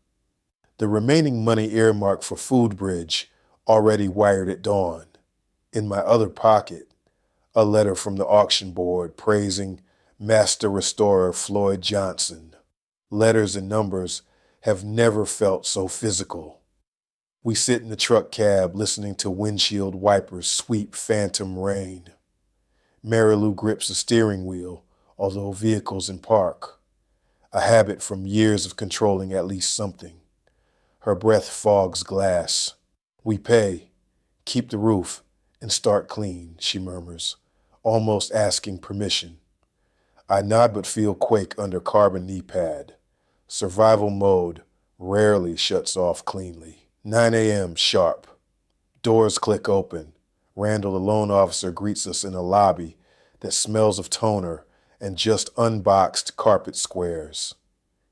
The remaining money earmarked for Food Bridge already wired at dawn. In my other pocket, a letter from the auction board praising Master Restorer Floyd Johnson. Letters and numbers have never felt so physical. We sit in the truck cab listening to windshield wipers sweep phantom rain. Mary Lou grips the steering wheel, although vehicles in park, a habit from years of controlling at least something. Her breath fogs glass. We pay, keep the roof, and start clean, she murmurs, almost asking permission. I nod but feel quake under carbon knee pad. Survival mode rarely shuts off cleanly. 9 a.m. sharp. Doors click open. Randall, the loan officer, greets us in a lobby that smells of toner and just unboxed carpet squares.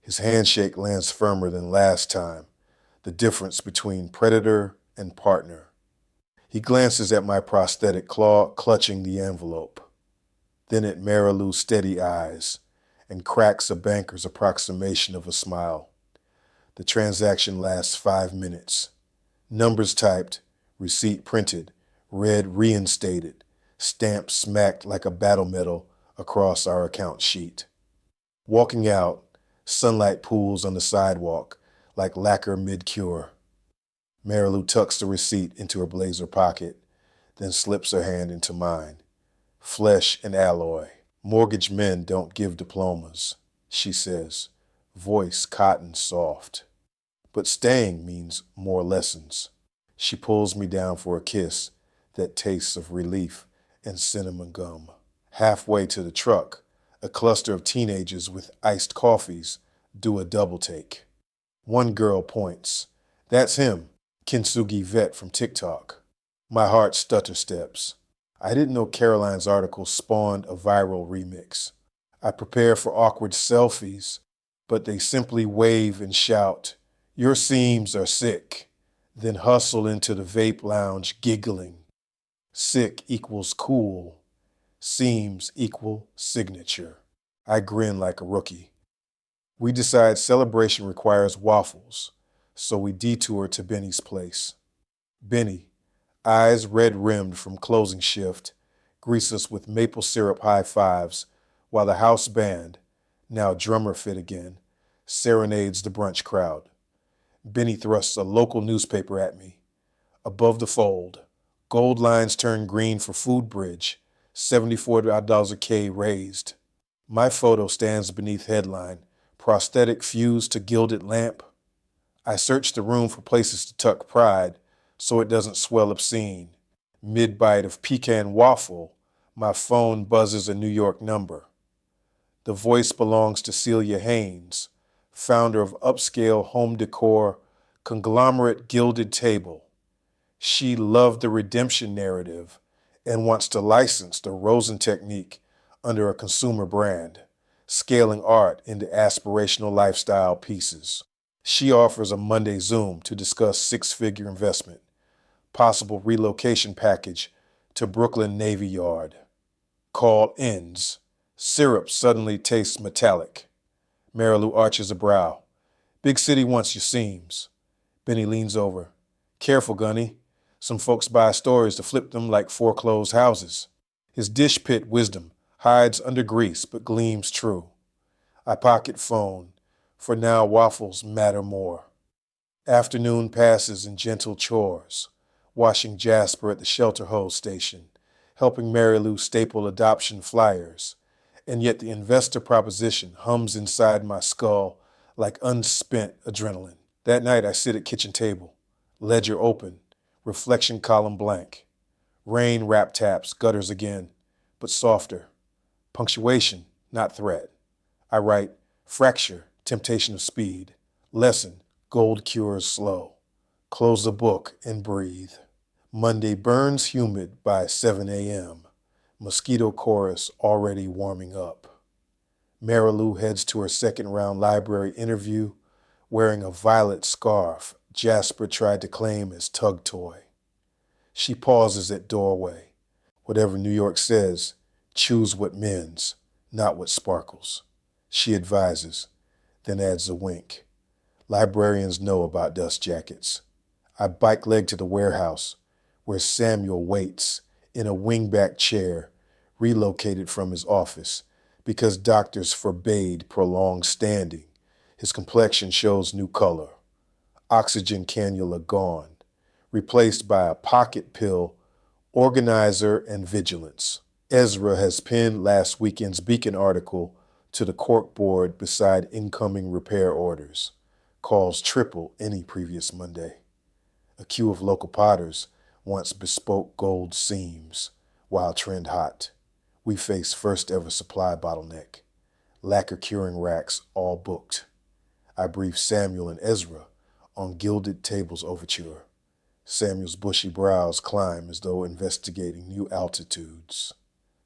His handshake lands firmer than last time, the difference between predator and partner. He glances at my prosthetic claw clutching the envelope, then at Marilou's steady eyes, and cracks a banker's approximation of a smile. The transaction lasts 5 minutes. Numbers typed, receipt printed, red reinstated, stamp smacked like a battle medal across our account sheet. Walking out, sunlight pools on the sidewalk like lacquer mid-cure. Marilou tucks the receipt into her blazer pocket, then slips her hand into mine. Flesh and alloy. Mortgage men don't give diplomas, she says, voice cotton soft. But staying means more lessons. She pulls me down for a kiss that tastes of relief and cinnamon gum. Halfway to the truck, a cluster of teenagers with iced coffees do a double take. One girl points. That's him, Kintsugi Vet from TikTok. My heart stutter steps. I didn't know Caroline's article spawned a viral remix. I prepare for awkward selfies, but they simply wave and shout, "Your seams are sick," then hustle into the vape lounge giggling. Sick equals cool. Seams equal signature. I grin like a rookie. We decide celebration requires waffles, so we detour to Benny's place. Benny, eyes red-rimmed from closing shift, greets us with maple syrup high fives while the house band, now drummer fit again, serenades the brunch crowd. Benny thrusts a local newspaper at me. Above the fold, gold lines turn green for Food Bridge, $74 a K raised. My photo stands beneath headline, prosthetic fused to gilded lamp. I search the room for places to tuck pride so it doesn't swell obscene. Mid-bite of pecan waffle, my phone buzzes a New York number. The voice belongs to Celia Haynes, founder of upscale home decor conglomerate Gilded Table. She loved the redemption narrative and wants to license the Rosen technique under a consumer brand, scaling art into aspirational lifestyle pieces. She offers a Monday Zoom to discuss six-figure investment, possible relocation package to Brooklyn Navy Yard. Call ends. Syrup suddenly tastes metallic. Marilou arches a brow. Big city wants your seams. Benny leans over. Careful, Gunny. Some folks buy stories to flip them like foreclosed houses. His dish pit wisdom hides under grease but gleams true. I pocket phone. For now, waffles matter more. Afternoon passes in gentle chores, washing Jasper at the shelter hose station, helping Marilou staple adoption flyers, and yet the investor proposition hums inside my skull like unspent adrenaline. That night I sit at kitchen table, ledger open, reflection column blank. Rain rap taps, gutters again, but softer. Punctuation, not threat. I write, fracture, temptation of speed. Lesson, gold cures slow. Close the book and breathe. Monday burns humid by 7 a.m. Mosquito chorus already warming up. Marilou heads to her second-round library interview wearing a violet scarf Jasper tried to claim as tug toy. She pauses at doorway. Whatever New York says, choose what mends, not what sparkles. She advises, then adds a wink. Librarians know about dust jackets. I bike leg to the warehouse, where Samuel waits in a wingback chair, relocated from his office because doctors forbade prolonged standing. His complexion shows new color. Oxygen cannula gone, replaced by a pocket pill, organizer, and vigilance. Ezra has pinned last weekend's Beacon article to the corkboard beside incoming repair orders. Calls triple any previous Monday. A queue of local potters wants bespoke gold seams, while trend hot. We face first ever supply bottleneck. Lacquer curing racks all booked. I brief Samuel and Ezra on Gilded Tables overture. Samuel's bushy brows climb as though investigating new altitudes.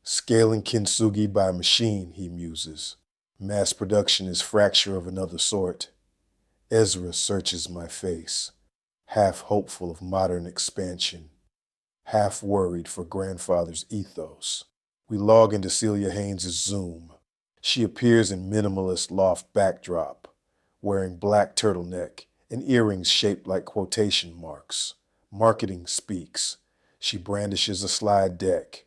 Scaling kintsugi by machine, he muses. Mass production is fracture of another sort. Ezra searches my face, half hopeful of modern expansion, half worried for grandfather's ethos. We log into Celia Haynes' Zoom. She appears in minimalist loft backdrop, wearing black turtleneck and earrings shaped like quotation marks. Marketing speaks. She brandishes a slide deck.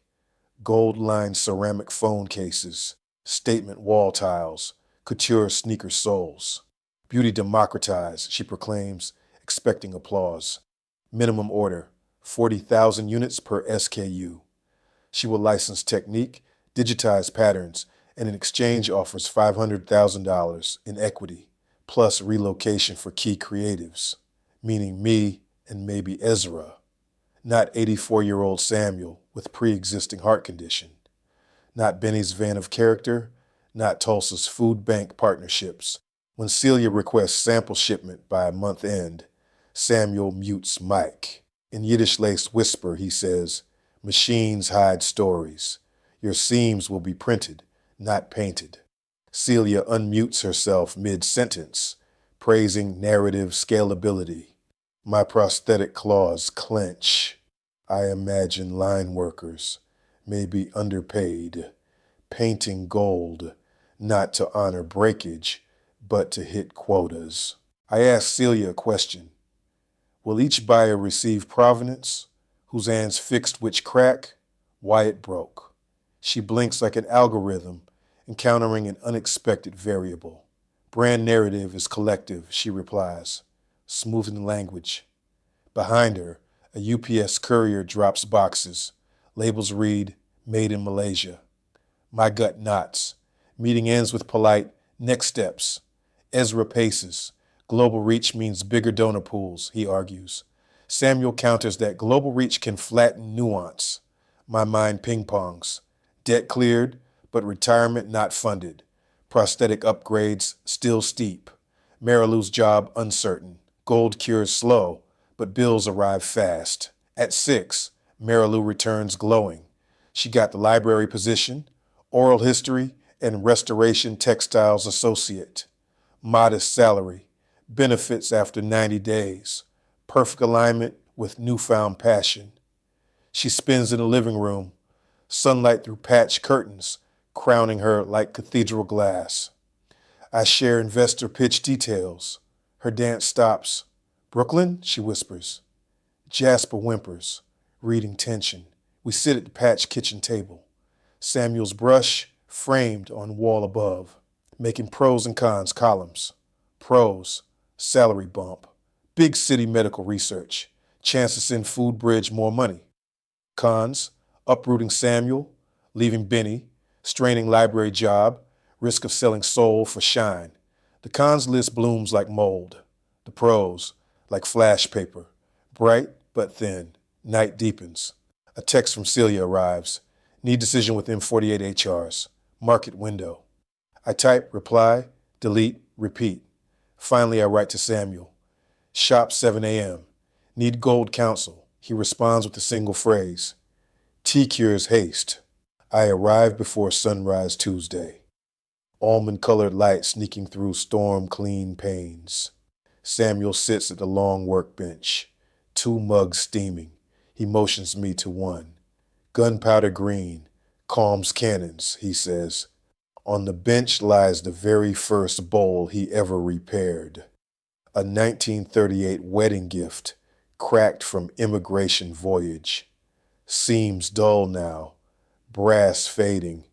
Gold-lined ceramic phone cases, statement wall tiles, couture sneaker soles. Beauty democratized, she proclaims, expecting applause. Minimum order, 40,000 units per SKU. She will license technique, digitize patterns, and in exchange offers $500,000 in equity, plus relocation for key creatives, meaning me and maybe Ezra, not 84-year-old Samuel with pre-existing heart condition, not Benny's van of character, not Tulsa's food bank partnerships. When Celia requests sample shipment by month end, Samuel mutes Mike. In Yiddish-laced whisper, he says, "Machines hide stories. Your seams will be printed, not painted." Celia unmutes herself mid-sentence, praising narrative scalability. My prosthetic claws clench. I imagine line workers, maybe underpaid, painting gold, not to honor breakage, but to hit quotas. I ask Celia a question. Will each buyer receive provenance? Whose hands fixed which crack? Why it broke? She blinks like an algorithm, encountering an unexpected variable. Brand narrative is collective, she replies, smoothing language. Behind her, a UPS courier drops boxes. Labels read, "Made in Malaysia." My gut knots. Meeting ends with polite, "Next steps." Ezra paces. Global reach means bigger donor pools, he argues. Samuel counters that global reach can flatten nuance. My mind ping-pongs. Debt cleared, but retirement not funded. Prosthetic upgrades still steep. Marilou's job uncertain. Gold cures slow, but bills arrive fast. At 6, Marilou returns glowing. She got the library position, oral history, and restoration textiles associate. Modest salary, benefits after 90 days, perfect alignment with newfound passion. She spins in the living room, sunlight through patched curtains, crowning her like cathedral glass. I share investor pitch details. Her dance stops. "Brooklyn?" she whispers. Jasper whimpers, reading tension. We sit at the patched kitchen table. Samuel's brush framed on wall above, making pros and cons columns. Pros, salary bump, big city medical research, chance to send Food Bridge more money. Cons, uprooting Samuel, leaving Benny, straining library job, risk of selling soul for shine. The cons list blooms like mold. The pros, like flash paper, bright but thin. Night deepens. A text from Celia arrives. Need decision within 48 HRs. Market window. I type, reply, delete, repeat. Finally, I write to Samuel. Shop 7 a.m. Need gold counsel. He responds with a single phrase. Tea cures haste. I arrive before sunrise Tuesday. Almond-colored light sneaking through storm-clean panes. Samuel sits at the long workbench. 2 mugs steaming. He motions me to one. Gunpowder green. Calms cannons, he says. On the bench lies the very first bowl he ever repaired. A 1938 wedding gift, cracked from immigration voyage. Seems dull now, brass fading,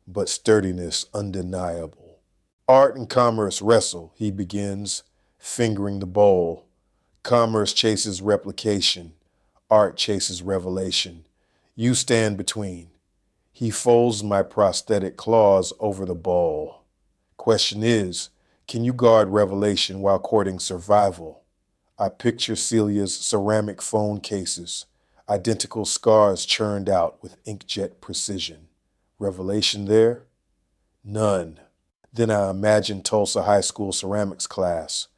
but sturdiness undeniable. Art and commerce wrestle, he begins, fingering the bowl. Commerce chases replication. Art chases revelation. You stand between. He folds my prosthetic claws over the bowl. Question is, can you guard revelation while courting survival? I picture Celia's ceramic phone cases, identical scars churned out with inkjet precision. Revelation there? None. Then I imagine Tulsa High School ceramics class,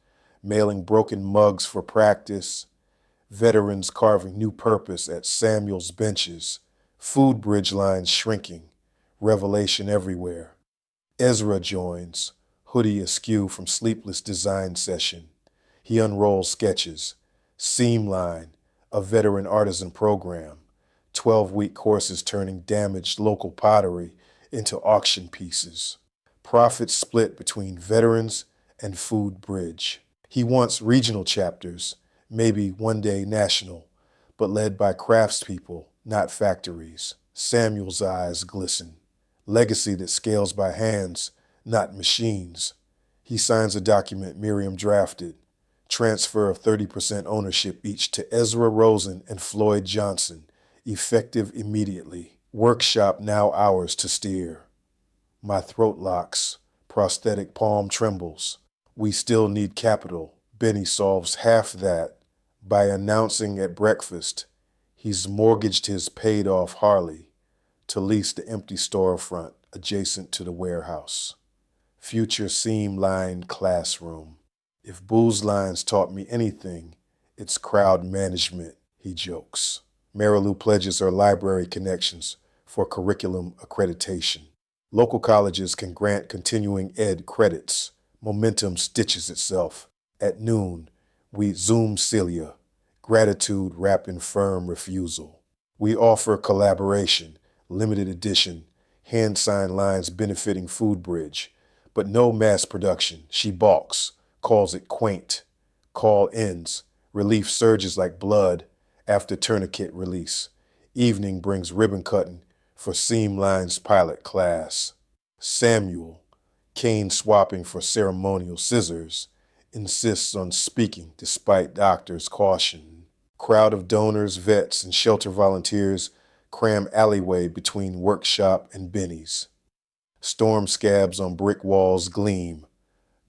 mailing broken mugs for practice, veterans carving new purpose at Samuel's benches, food bridge lines shrinking, revelation everywhere. Ezra joins, hoodie askew from sleepless design session. He unrolls sketches, seam line, a veteran artisan program, 12-week courses turning damaged local pottery into auction pieces. Profits split between veterans and Food Bridge. He wants regional chapters, maybe one day national, but led by craftspeople, not factories. Samuel's eyes glisten. Legacy that scales by hands, not machines. He signs a document Miriam drafted. Transfer of 30% ownership each to Ezra Rosen and Floyd Johnson, effective immediately. Workshop now ours to steer. My throat locks, prosthetic palm trembles. We still need capital. Benny solves half that by announcing at breakfast he's mortgaged his paid-off Harley to lease the empty storefront adjacent to the warehouse. Future seam-lined classroom. If Boo's lines taught me anything, it's crowd management, he jokes. Marilou pledges her library connections for curriculum accreditation. Local colleges can grant continuing ed credits. Momentum stitches itself. At noon, we Zoom Celia, gratitude wrapped in firm refusal. We offer collaboration, limited edition, hand-signed lines benefiting Food Bridge, but no mass production. She balks, calls it quaint. Call ends. Relief surges like blood after tourniquet release. Evening brings ribbon cutting for Seam Line's pilot class. Samuel, cane swapping for ceremonial scissors, insists on speaking despite doctors' caution. Crowd of donors, vets, and shelter volunteers cram alleyway between workshop and Benny's. Storm scabs on brick walls gleam.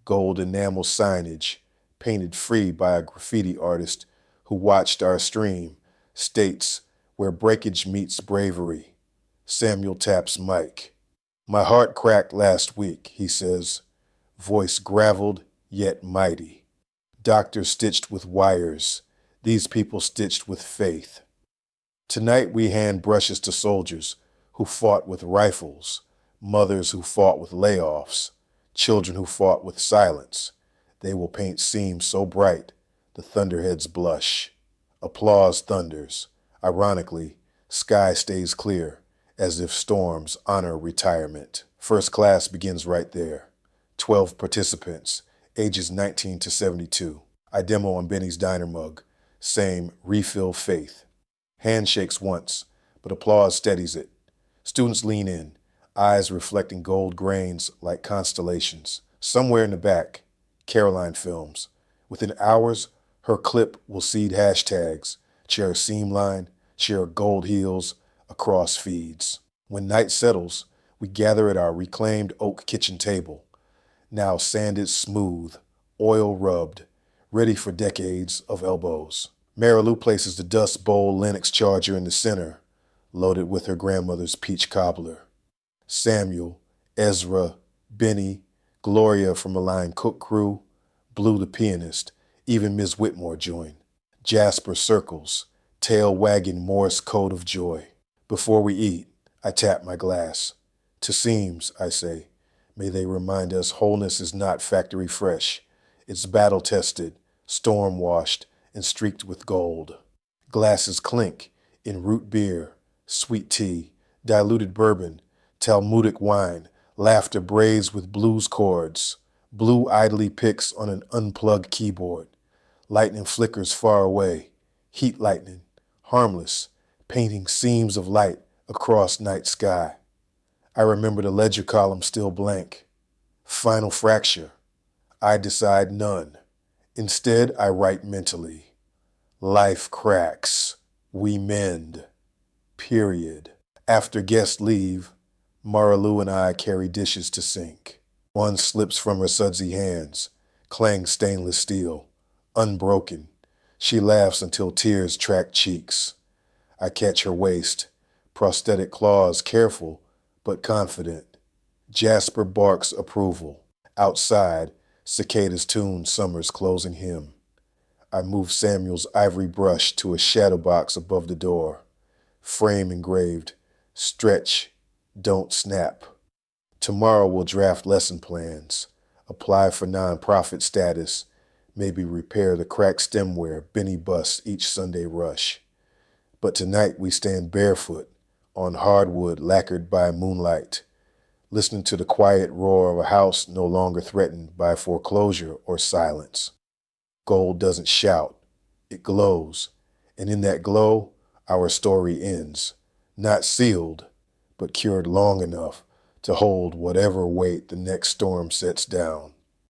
Gold enamel signage, painted free by a graffiti artist who watched our stream, states where breakage meets bravery. Samuel taps mic. My heart cracked last week, he says, voice graveled yet mighty. Doctors stitched with wires, these people stitched with faith. Tonight we hand brushes to soldiers who fought with rifles, mothers who fought with layoffs, children who fought with silence. They will paint seams so bright, the thunderheads blush. Applause thunders. Ironically, sky stays clear, as if storms honor retirement. First class begins right there. 12 participants, ages 19 to 72. I demo on Benny's diner mug. Same refill faith. Handshakes once, but applause steadies it. Students lean in, eyes reflecting gold grains like constellations. Somewhere in the back, Caroline films. Within hours, her clip will seed hashtags, share a seam line, share gold heels, across feeds. When night settles, we gather at our reclaimed oak kitchen table, now sanded smooth, oil rubbed, ready for decades of elbows. Marilou places the Dust Bowl Linux charger in the center, loaded with her grandmother's peach cobbler. Samuel, Ezra, Benny, Gloria from the line cook crew, Blue the pianist, even Ms. Whitmore join. Jasper circles, tail wagging Morse code of joy. Before we eat, I tap my glass. To seams, I say, may they remind us wholeness is not factory fresh. It's battle-tested, storm-washed, and streaked with gold. Glasses clink in root beer, sweet tea, diluted bourbon, Talmudic wine, laughter braids with blues chords. Blue idly picks on an unplugged keyboard. Lightning flickers far away, heat lightning, harmless, painting seams of light across night sky. I remember the ledger column still blank. Final fracture. I decide none. Instead, I write mentally. Life cracks. We mend. Period. After guests leave, Marilu and I carry dishes to sink. One slips from her sudsy hands, clangs stainless steel, unbroken. She laughs until tears track cheeks. I catch her waist, prosthetic claws careful but confident. Jasper barks approval. Outside, cicadas tune summer's closing hymn. I move Samuel's ivory brush to a shadow box above the door. Frame engraved, stretch, don't snap. Tomorrow we'll draft lesson plans, apply for nonprofit status, maybe repair the cracked stemware Benny busts each Sunday rush. But tonight we stand barefoot on hardwood lacquered by moonlight, listening to the quiet roar of a house no longer threatened by foreclosure or silence. Gold doesn't shout, it glows, and in that glow, our story ends, not sealed, but cured long enough to hold whatever weight the next storm sets down.